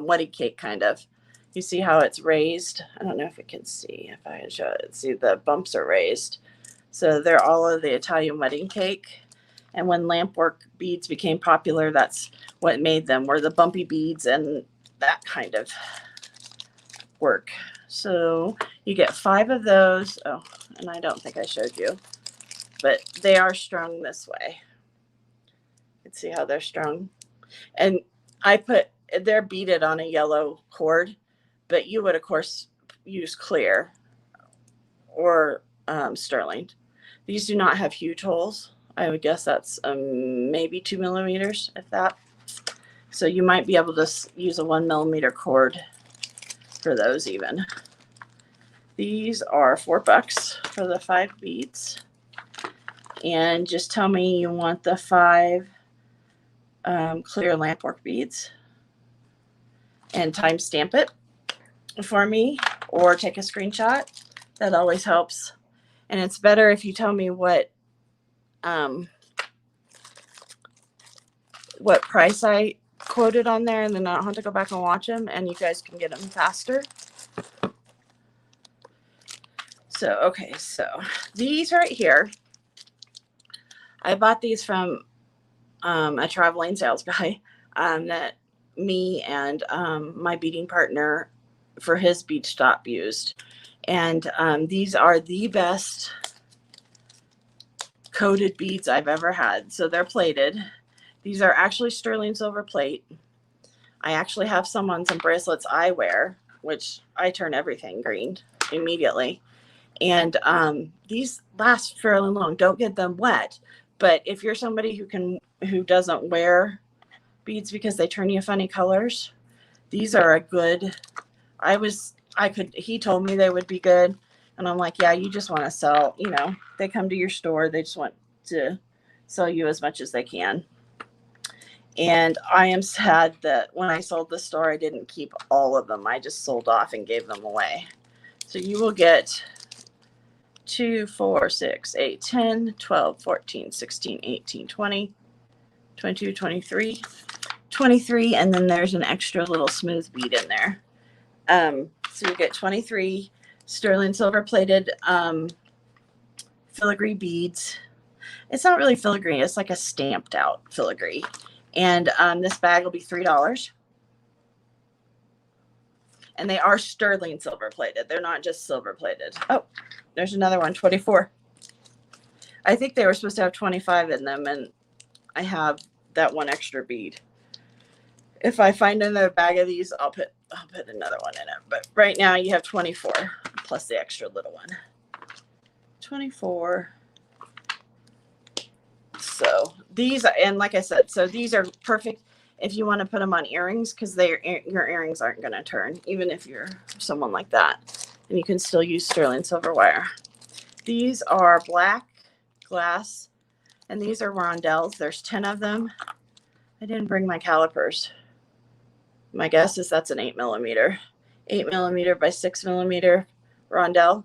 wedding cake kind of. You see how it's raised? I don't know if you can see. If I show it, see the bumps are raised. So they're all of the Italian wedding cake. And when Lampwork beads became popular, that's what made them, were the bumpy beads and that kind of work. So you get 5 of those. Oh, and I don't think I showed you, but they are strung this way. You can see how they're strung. And they're beaded on a yellow cord, but you would of course use clear or sterling. These do not have huge holes. I would guess that's maybe 2 millimeters, if that. So you might be able to use a 1 millimeter cord for those even. These are $4 for the 5 beads. And just tell me you want the 5 clear Lampwork beads and timestamp it for me, or take a screenshot. That always helps. And it's better if you tell me what price I quoted on there, and then I don't have to go back and watch them, and you guys can get them faster. So, okay, so these right here, I bought these from a traveling sales guy that me and my beading partner for his bead shop used. And these are the best coated beads I've ever had. So they're plated. These are actually sterling silver plate. I actually have some on some bracelets I wear, which I turn everything green immediately. And these last fairly long. Don't get them wet. But if you're somebody who doesn't wear beads because they turn you funny colors, these are a good. He told me they would be good, and I'm like, yeah, you just want to sell. You know, they come to your store, they just want to sell you as much as they can. And I am sad that when I sold the store, I didn't keep all of them. I just sold off and gave them away. So you will get 2, 4, 6, 8, 10, 12, 14, 16, 18, 20, 22, 23, 23, and then there's an extra little smooth bead in there. So you get 23 sterling silver plated filigree beads. It's not really filigree, it's like a stamped out filigree. And this bag will be $3. And they are sterling silver plated. They're not just silver plated. Oh, there's another one, 24. I think they were supposed to have 25 in them, and I have that one extra bead. If I find another bag of these, I'll put another one in it. But right now you have 24 plus the extra little one. 24. So these, and like I said, so these are perfect if you want to put them on earrings, because your earrings aren't going to turn, even if you're someone like that. And you can still use sterling silver wire. These are black glass, and these are rondelles. There's 10 of them. I didn't bring my calipers. My guess is that's an 8mm. 8mm by 6mm rondelle.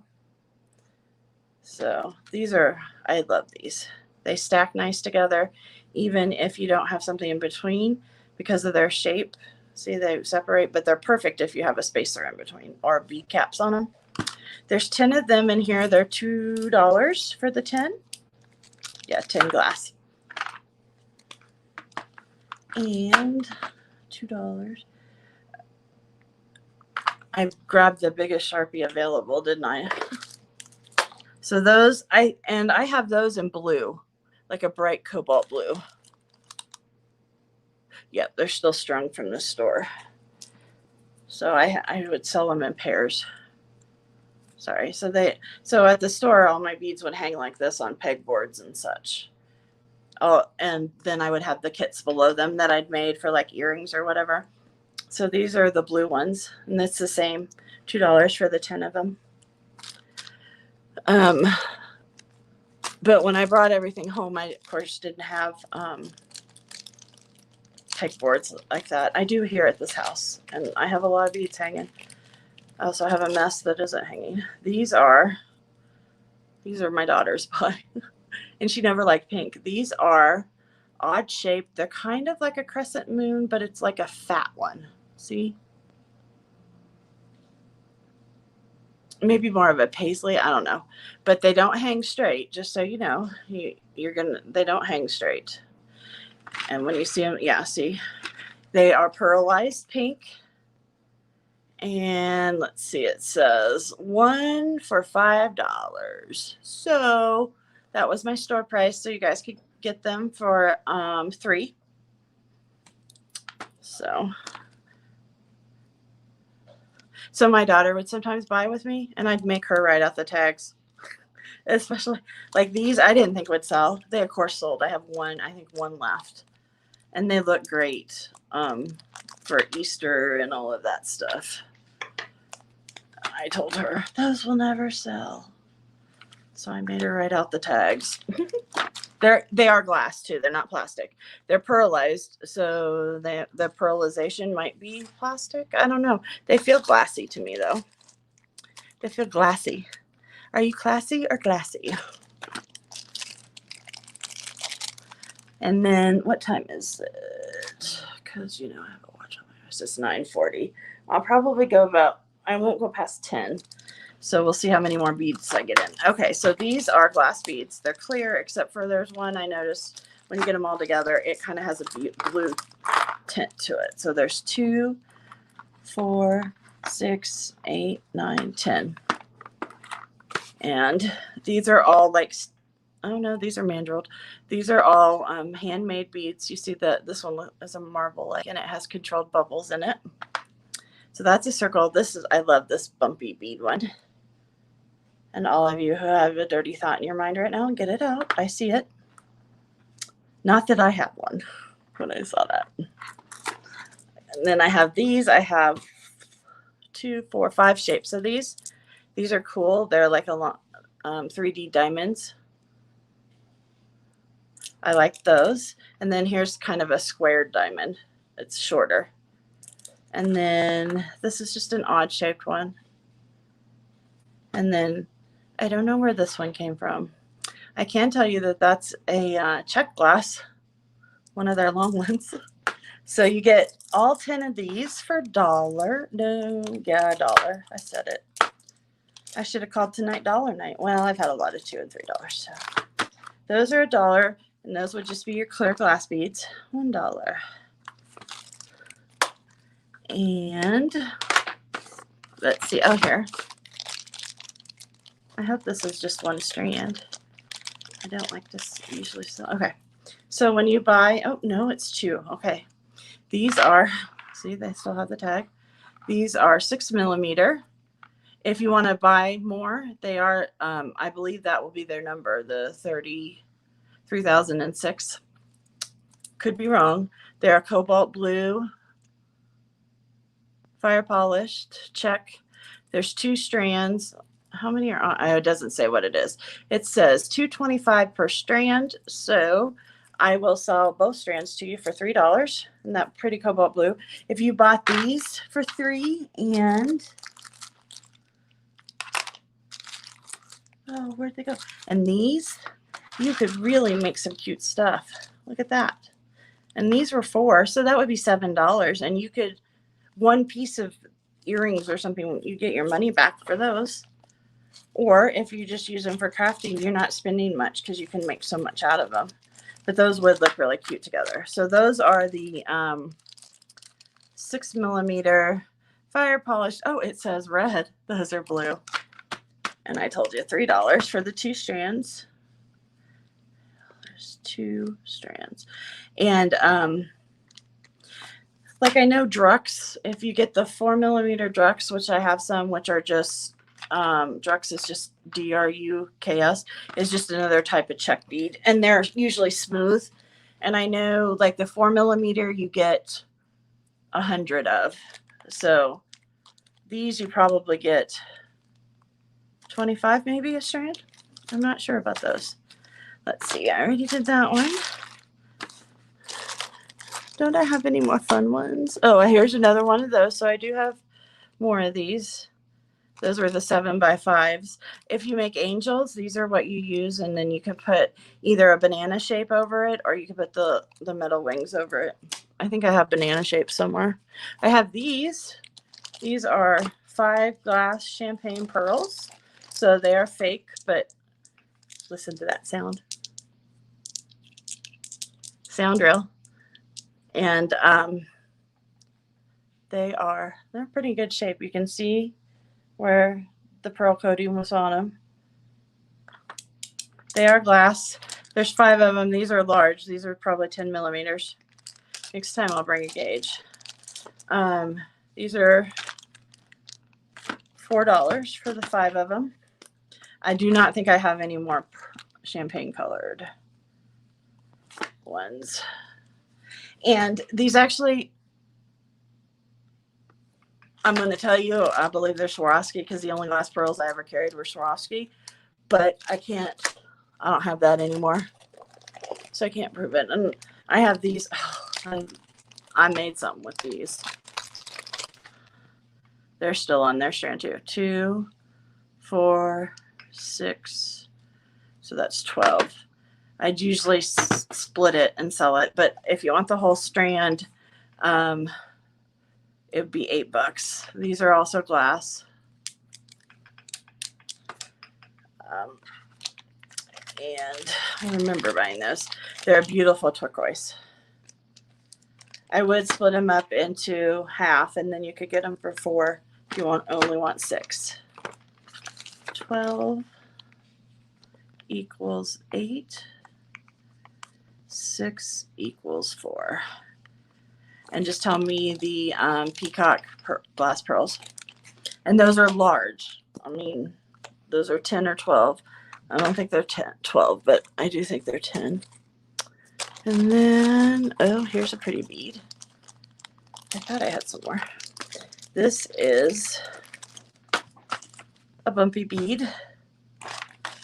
So these are, I love these. They stack nice together, even if you don't have something in between because of their shape. See, they separate, but they're perfect if you have a spacer in between or bead caps on them. There's 10 of them in here. They're $2 for the 10. Yeah, 10 glass. And $2. I grabbed the biggest Sharpie available, didn't I? So those, I have those in blue, like a bright cobalt blue. Yep, they're still strung from the store. So I would sell them in pairs. Sorry. So at the store, all my beads would hang like this on pegboards and such. Oh, and then I would have the kits below them that I'd made for like earrings or whatever. So these are the blue ones, and it's the same, $2 for the 10 of them. But when I brought everything home, I of course didn't have pegboards like that. I do here at this house, and I have a lot of beads hanging. I also have a mess that isn't hanging. These are my daughter's buy, and she never liked pink. These are odd shaped. They're kind of like a crescent moon, but it's like a fat one. See? Maybe more of a paisley, I don't know, but they don't hang straight. Just so you know, they don't hang straight. And when you see them, yeah, see, they are pearlized pink. And let's see, it says 1 for $5. So that was my store price. So you guys could get them for $3. So my daughter would sometimes buy with me, and I'd make her write out the tags. Especially like these, I didn't think would sell. They of course sold. I have one left, and they look great for Easter and all of that stuff. I told her those will never sell, so I made her write out the tags. They are glass too. They're not plastic. They're pearlized, so the pearlization might be plastic. I don't know. They feel glassy to me though. They feel glassy. Are you classy or glassy? And then what time is it? Because I have a watch on my wrist. It's 9:40. I'll probably I won't go past 10. So we'll see how many more beads I get in. Okay, so these are glass beads. They're clear, except for there's one I noticed when you get them all together, it kind of has a blue tint to it. So there's 2, 4, 6, 8, 9, 10. And these are all like, oh no, these are mandreled. These are all handmade beads. You see that this one is a marble, and it has controlled bubbles in it. So that's a circle. I love this Bumpy Bead one. And all of you who have a dirty thought in your mind right now, get it out. I see it. Not that I have one when I saw that. And then I have these. I have 2, 4, 5 shapes. So these are cool. They're like a long 3D diamonds. I like those. And then here's kind of a squared diamond. It's shorter. And then this is just an odd shaped one. And then I don't know where this one came from. I can tell you that that's a Czech glass, one of their long ones. So you get all 10 of these for $1. No, yeah, $1. I said it. I should have called tonight dollar night. Well, I've had a lot of $2 and $3. So those are $1, and those would just be your clear glass beads. $1. And let's see. Oh, here. I hope this is just one strand. I don't like this usually. So okay. So when you buy, oh no, it's 2. Okay. These are, see, they still have the tag. These are 6mm. If you want to buy more, they are, I believe that will be their number, the 3006. Could be wrong. They're cobalt blue, fire polished, Czech. There's 2 strands. How many are on? Oh, it doesn't say what it is. It says $2.25 per strand. So I will sell both strands to you for $3 in that pretty cobalt blue. If you bought these for $3 and oh, where'd they go? And these, you could really make some cute stuff. Look at that. And these were $4, so that would be $7. And you could, one piece of earrings or something, you get your money back for those. Or if you just use them for crafting, you're not spending much because you can make so much out of them. But those would look really cute together. So those are the 6mm fire polished. Oh, it says red. Those are blue. And I told you $3 for the 2 strands. There's 2 strands. And like I know Drux, if you get the 4mm Drux, which I have some, which are just Drux is just DRUKS, is just another type of Czech bead, and they're usually smooth. And I know like the 4mm you get 100 of. So these you probably get 25 maybe a strand. I'm not sure about those. Let's see. I already did that one. Don't I have any more fun ones? Oh, here's another one of those. So I do have more of these. Those were the 7x5s. If you make angels, these are what you use, and then you can put either a banana shape over it, or you can put the metal wings over it. I think I have banana shape somewhere. I have these. These are 5 glass champagne pearls. So they are fake, but listen to that sound. Sound real. And they're pretty good shape. You can see where the pearl coating was on them. They are glass. There's 5 of them. These are large. These are probably 10mm. Next time I'll bring a gauge. These are $4 for the 5 of them. I do not think I have any more champagne colored ones. And these actually, I'm going to tell you, I believe they're Swarovski because the only glass pearls I ever carried were Swarovski. But I don't have that anymore. So I can't prove it. And I have these. Oh, I made something with these. They're still on their strand too. 2, 4, 6. So that's 12. I'd usually split it and sell it. But if you want the whole strand, it would be $8. These are also glass. And I remember buying those. They're a beautiful turquoise. I would split them up into half, and then you could get them for $4 if you only want 6. 12 equals 8. 6 equals 4. And just tell me the peacock glass pearls. And those are large. I mean, those are 10 or 12. I don't think they're 12, but I do think they're 10. And then, oh, here's a pretty bead. I thought I had some more. This is a bumpy bead.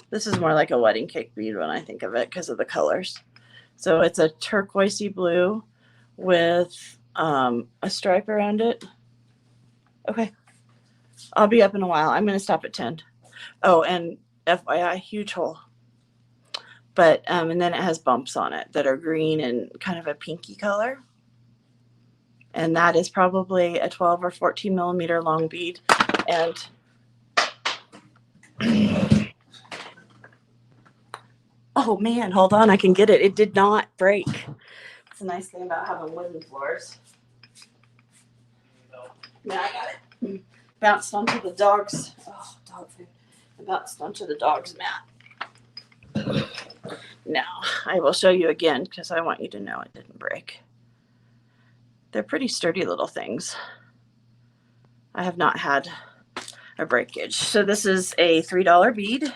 This is more like a wedding cake bead when I think of it because of the colors. So it's a turquoisey blue with a stripe around it. Okay. I'll be up in a while. I'm going to stop at 10. Oh, and FYI, huge hole. But, and then it has bumps on it that are green and kind of a pinky color. And that is probably a 12 or 14mm long bead. And oh man, hold on, I can get it. It did not break. It's a nice thing about having wooden floors. Yeah, I got it. Bounced onto the dog's, oh, dog food. I bounced onto the dog's mat. Now, I will show you again because I want you to know it didn't break. They're pretty sturdy little things. I have not had, or breakage. So this is a $3 bead.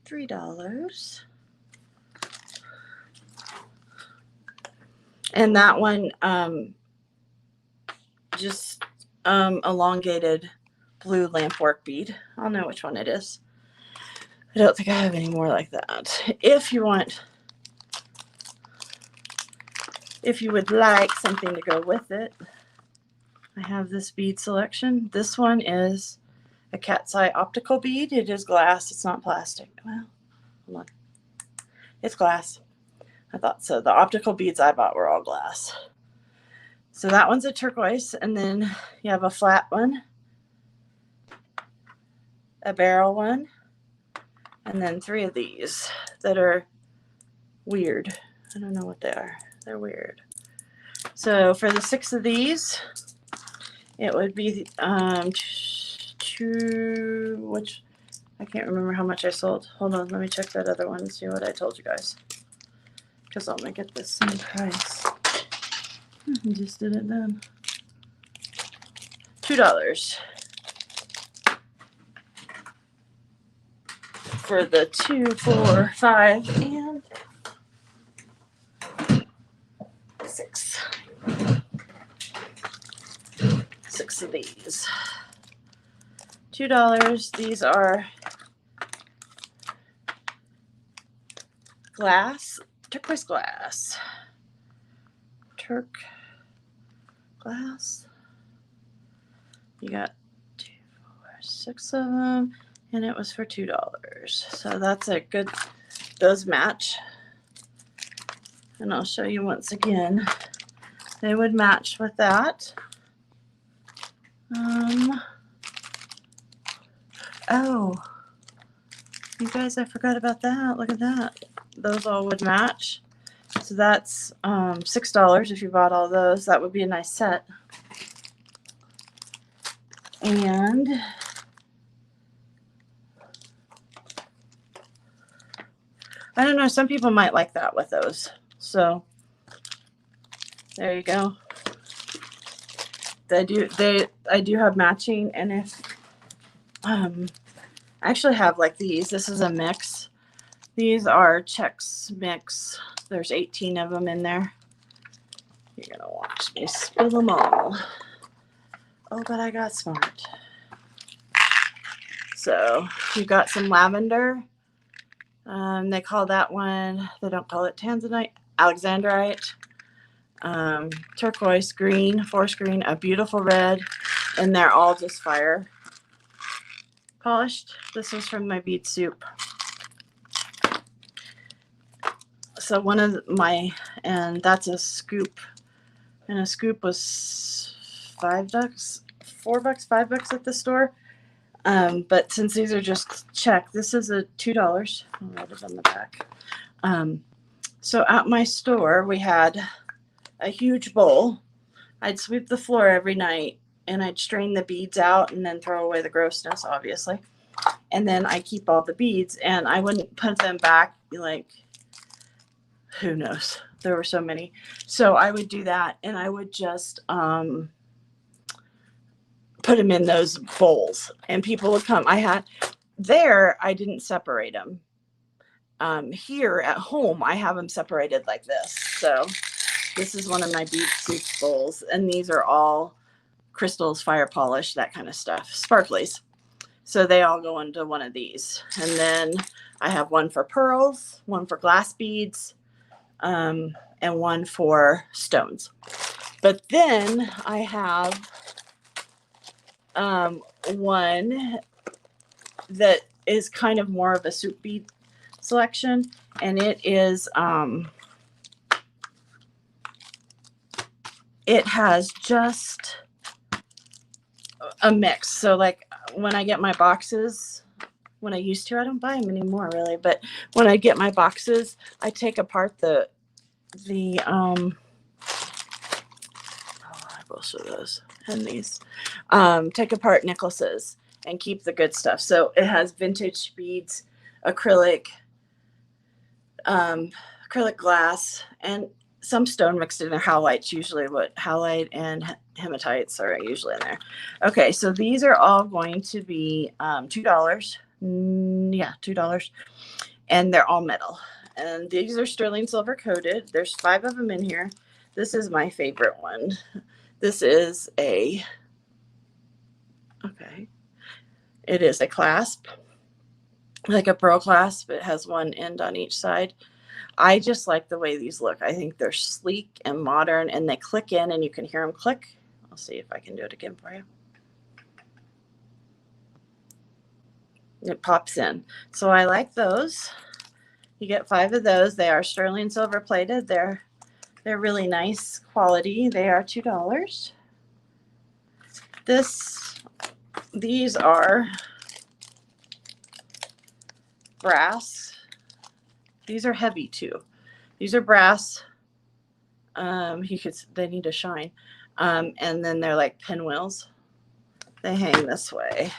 $3. And that one just elongated blue lampwork bead. I'll know which one it is. I don't think I have any more like that. If you would like something to go with it, I have this bead selection. This one is a cat's eye optical bead. It is glass. It's not plastic. Well, hold on. It's glass. I thought so. The optical beads I bought were all glass. So that one's a turquoise. And then you have a flat one, a barrel one, and then 3 of these that are weird. I don't know what they are. They're weird. So for the 6 of these, it would be which I can't remember how much I sold. Hold on, let me check that other one and see what I told you guys. Because I'm gonna get the same price. I just did it then. $2 for the 2, 4, 5, and 6. 6 of these. $2. These are glass, turquoise glass. Turk glass. You got 2, 4, 6 of them, and it was for $2. So that's a good, those match. And I'll show you once again. They would match with that. Oh, you guys, I forgot about that. Look at that. Those all would match. So that's $6 if you bought all those. That would be a nice set. And I don't know, some people might like that with those. So there you go. I do have matching, and if I actually have like these. This is a mix. These are Czech mix. There's 18 of them in there. You're gonna watch me spill them all. Oh, but I got smart. So you got some lavender. They call that one, they don't call it tanzanite, alexandrite. Turquoise green, forest green, a beautiful red, and they're all just fire polished. This was from my bead soup. So one of my, and that's a scoop, and a scoop was $5, $4, $5 at the store. But since these are just Czech, this is a $2. I'll write it on the back. So at my store, we had a huge bowl. I'd sweep the floor every night, and I'd strain the beads out and then throw away the grossness, obviously. And then I keep all the beads, and I wouldn't put them back, like, who knows? There were so many. So I would do that, and I would just put them in those bowls, and people would come. I didn't separate them. Here at home, I have them separated like this. So this is one of my bead soup bowls, and these are all crystals, fire polish, that kind of stuff, sparklies. So they all go into one of these. And then I have one for pearls, one for glass beads, and one for stones. But then I have one that is kind of more of a soup bead selection, and it is it has just a mix. So like when I get my boxes, when I used to, I don't buy them anymore really, but when I get my boxes, I take apart the oh, I will show those and these. Take apart necklaces and keep the good stuff. So it has vintage beads, acrylic glass, and some stone mixed in there. Howlite's usually what howlite and hematites are usually in there. Okay, so these are all going to be $2. Yeah, $2, and they're all metal. And these are sterling silver coated. There's 5 of them in here. This is my favorite one. This is a, okay, it is a clasp, like a pearl clasp. It has one end on each side. I just like the way these look. I think they're sleek and modern, and they click in and you can hear them click. I'll see if I can do it again for you. It pops in. So I like those. You get 5 of those. They are sterling silver plated. They're really nice quality. They are $2. These are brass. These are heavy too. These are brass. They need to shine. And then they're like pinwheels. They hang this way.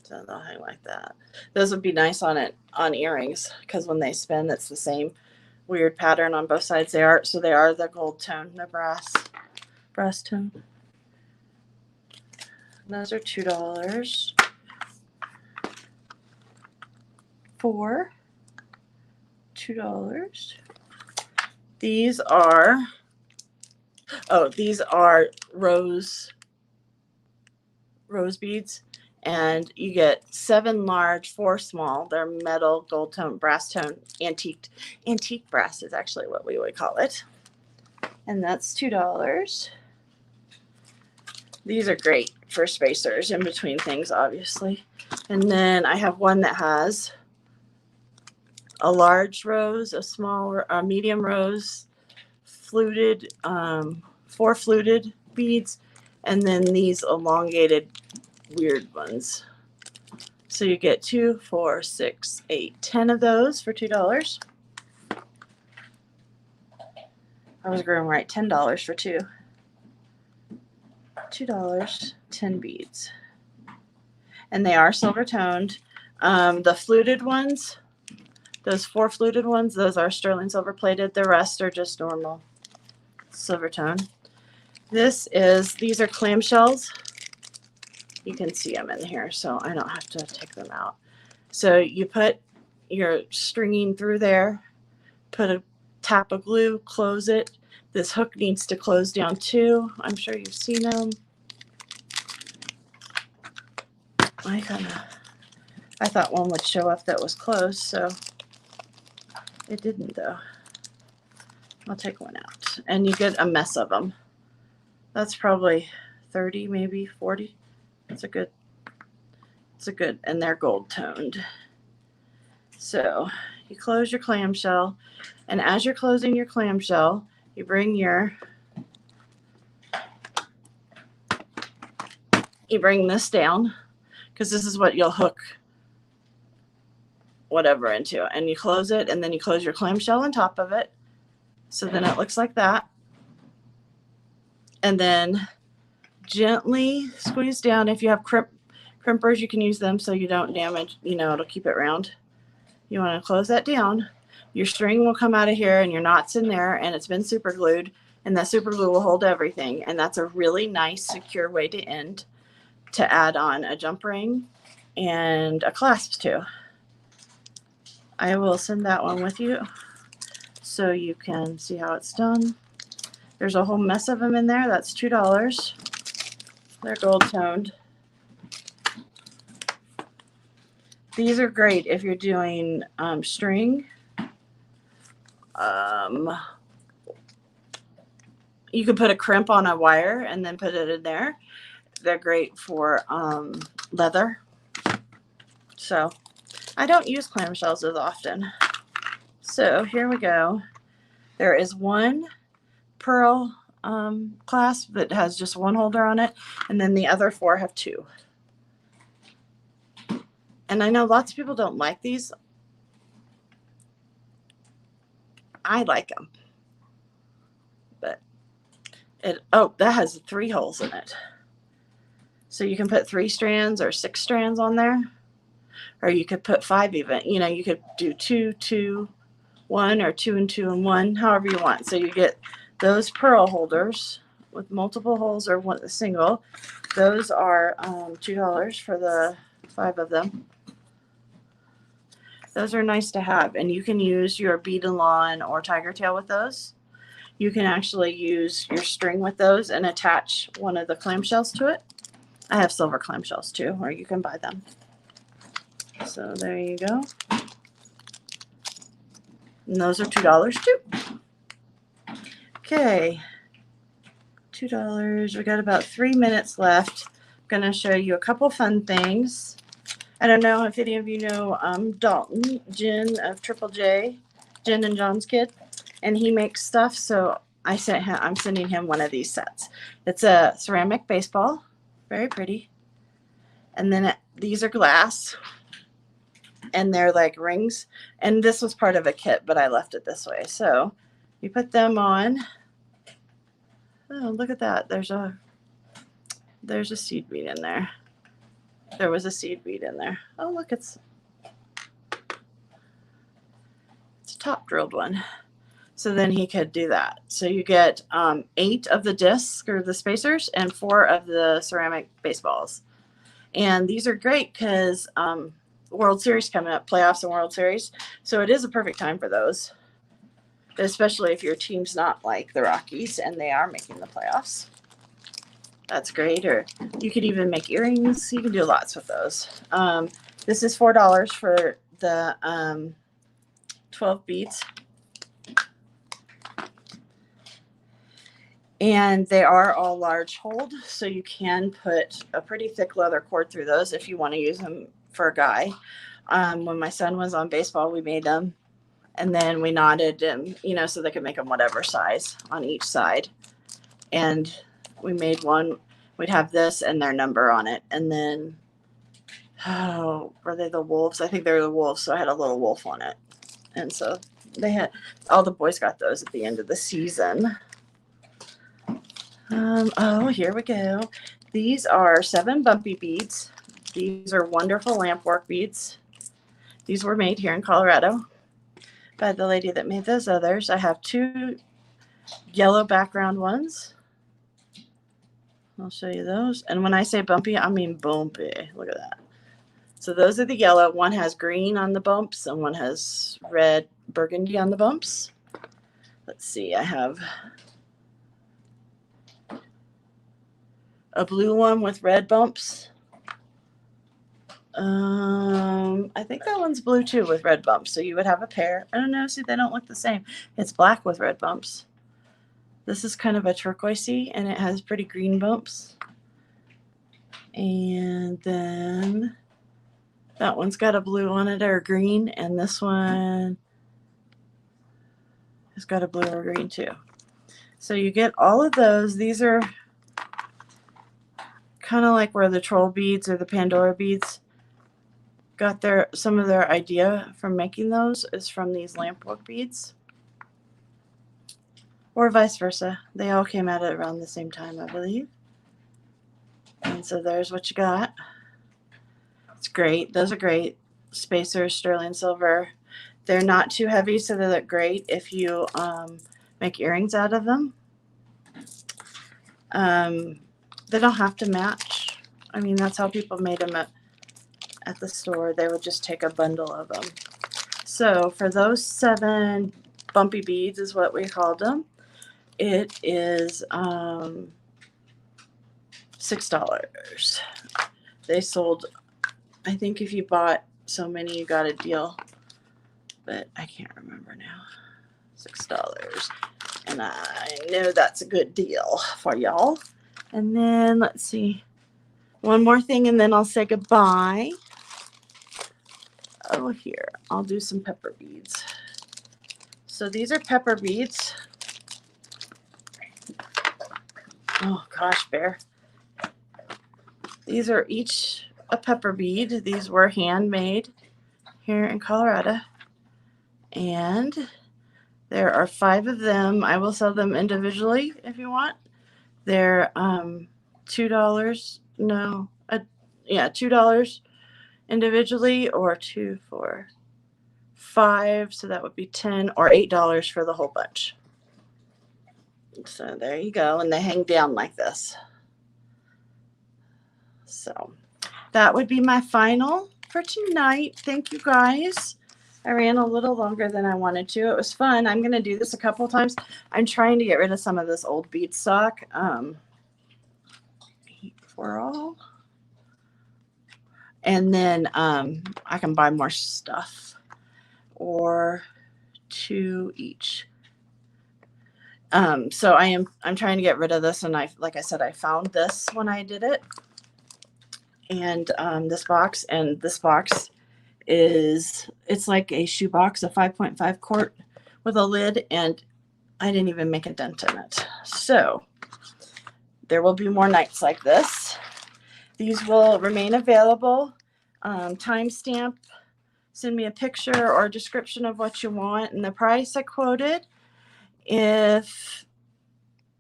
So they'll hang like that. Those would be nice on earrings, because when they spin, it's the same weird pattern on both sides. They are the gold tone. They're brass tone. And those are $2. 4, $2. These are rose beads, and you get 7 large, 4 small. They're metal, gold tone, brass tone, antique brass is actually what we would call it, and that's $2. These are great for spacers in between things, obviously. And then I have one that has a large rose, a medium rose, fluted, 4 fluted beads, and then these elongated weird ones. So you get 2, 4, 6, 8, 10 of those for $2. I was going right, $10 for 2. $2, 10 beads. And they are silver toned. The fluted ones, those 4 fluted ones, those are sterling silver plated. The rest are just normal silver tone. These are clam shells. You can see them in here, so I don't have to take them out. So you put your stringing through there, put a tap of glue, close it. This hook needs to close down too. I'm sure you've seen them. I thought one would show up that was closed, so it didn't though. I'll take one out, and you get a mess of them. That's probably 30, maybe 40. It's a good, and they're gold toned. So you close your clamshell, and as you're closing your clamshell, you bring this down, because this is what you'll hook whatever into, and you close it, and then you close your clamshell on top of it. So then it looks like that. And then gently squeeze down. If you have crimpers, you can use them so you don't damage, it'll keep it round. You want to close that down. Your string will come out of here and your knot's in there, and it's been super glued, and that super glue will hold everything. And that's a really nice, secure way to add on a jump ring and a clasp too. I will send that one with you so you can see how it's done. There's a whole mess of them in there. That's $2. They're gold toned. These are great if you're doing string. You can put a crimp on a wire and then put it in there. They're great for leather. So I don't use clamshells as often. So here we go. There is one pearl clasp that has just one holder on it, and then the other 4 have 2. And I know lots of people don't like these. I like them, but that has 3 holes in it. So you can put 3 strands or 6 strands on there, or you could put 5 even. You could do 2, 2, 1 or 2 and 2 and 1, however you want. So you get those pearl holders with multiple holes or one single. Those are $2 for the 5 of them. Those are nice to have, and you can use your bead and lawn or tiger tail with those. You can actually use your string with those and attach one of the clamshells to it. I have silver clamshells too, or you can buy them. So there you go. And those are $2 too. Okay, $2. We got about 3 minutes left. I'm gonna show you a couple fun things. I don't know if any of you know Dalton, Jen of Triple J, Jen and John's kid, and he makes stuff. So I'm sending him one of these sets. It's a ceramic baseball, very pretty, and then these are glass, and they're like rings. And this was part of a kit, but I left it this way. So you put them on. Oh, look at that! There's a seed bead in there. There was a seed bead in there. Oh, look, it's a top drilled one. So then he could do that. So you get 8 of the discs or the spacers and 4 of the ceramic baseballs. And these are great because World Series coming up, playoffs and World Series. So it is a perfect time for those, especially if your team's not like the Rockies and they are making the playoffs. That's great. Or you could even make earrings. You can do lots with those. This is $4 for the 12 beads. And they are all large hold, so you can put a pretty thick leather cord through those if you want to use them for a guy. When my son was on baseball, we made them, and then we knotted them, so they could make them whatever size on each side. And we made one. We'd have this and their number on it. And then, were they the wolves? I think they were the wolves, so I had a little wolf on it. And so all the boys got those at the end of the season. Here we go. These are 7 Bumpy Beads. These are wonderful Lampwork beads. These were made here in Colorado by the lady that made those others. I have 2 yellow background ones. I'll show you those. And when I say bumpy, I mean bumpy. Look at that. So those are the yellow. One has green on the bumps and one has red burgundy on the bumps. Let's see. I have a blue one with red bumps. I think that one's blue too with red bumps. So you would have a pair. I don't know. See, they don't look the same. It's black with red bumps. This is kind of a turquoisey and it has pretty green bumps. And then that one's got a blue on it or green. And this one has got a blue or green too. So you get all of those. These are kind of like where the troll beads or the Pandora beads got some of their idea from making those is from these Lampwork beads, or vice versa. They all came out at around the same time, I believe. And so there's what you got. It's great. Those are great spacers, sterling silver. They're not too heavy, so they look great if you make earrings out of them. They don't have to match. I mean, that's how people made them at the store. They would just take a bundle of them. So for those 7 Bumpy Beads is what we called them. It is $6. They sold, I think if you bought so many, you got a deal. But I can't remember now. $6. And I know that's a good deal for y'all. And then let's see, one more thing and then I'll say goodbye. Oh, here, I'll do some pepper beads. So these are pepper beads. Oh gosh, Bear. These are each a pepper bead. These were handmade here in Colorado. And there are 5 of them. I will sell them individually if you want. They're $2. No, $2 individually, or 2 for 5, so that would be 10 or $8 for the whole bunch. So there you go, and they hang down like this. So that would be my final for tonight. Thank you guys. I ran a little longer than I wanted to. It was fun. I'm going to do this a couple times. I'm trying to get rid of some of this old bead stock. For all. And then I can buy more stuff, or 2 each. So I'm trying to get rid of this, and like I said, I found this when I did it, and this box is, it's like a shoe box, a 5.5 quart with a lid, and I didn't even make a dent in it. So there will be more nights like this. These will remain available. Timestamp, send me a picture or a description of what you want and the price I quoted. If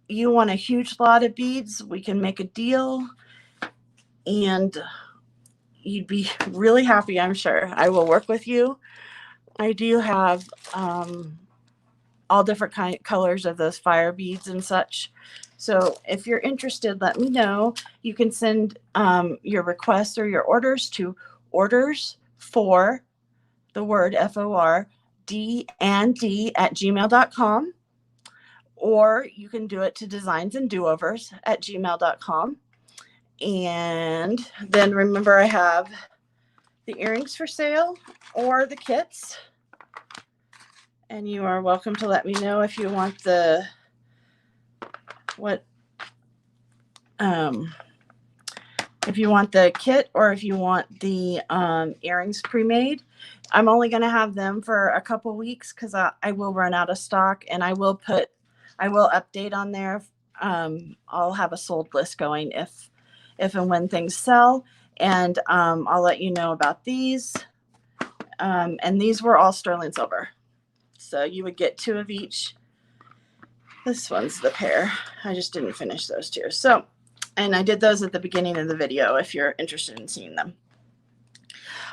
you want a huge lot of beads, we can make a deal, and you'd be really happy, I'm sure. I will work with you. I do have all different colors of those fire beads and such. So if you're interested, let me know. You can send your requests or your orders to orders for the word FORD&D@gmail.com, or you can do it to designsanddoovers@gmail.com. And then remember, I have the earrings for sale or the kits. And you are welcome to let me know if you want the if you want the kit or if you want the earrings pre-made. I'm only going to have them for a couple weeks because I will run out of stock, and I will update on there. I'll have a sold list going if and when things sell, and I'll let you know about these. And these were all sterling silver. So you would get 2 of each. This one's the pair. I just didn't finish those 2. So, and I did those at the beginning of the video if you're interested in seeing them.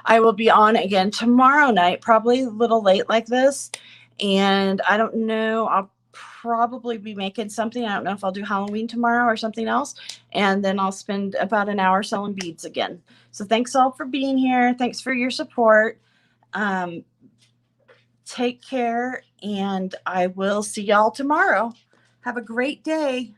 I will be on again tomorrow night, probably a little late like this. And I don't know, I'll probably be making something. I don't know if I'll do Halloween tomorrow or something else. And then I'll spend about an hour selling beads again. So thanks all for being here. Thanks for your support. Take care, and I will see y'all tomorrow. Have a great day.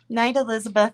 Night, Elizabeth.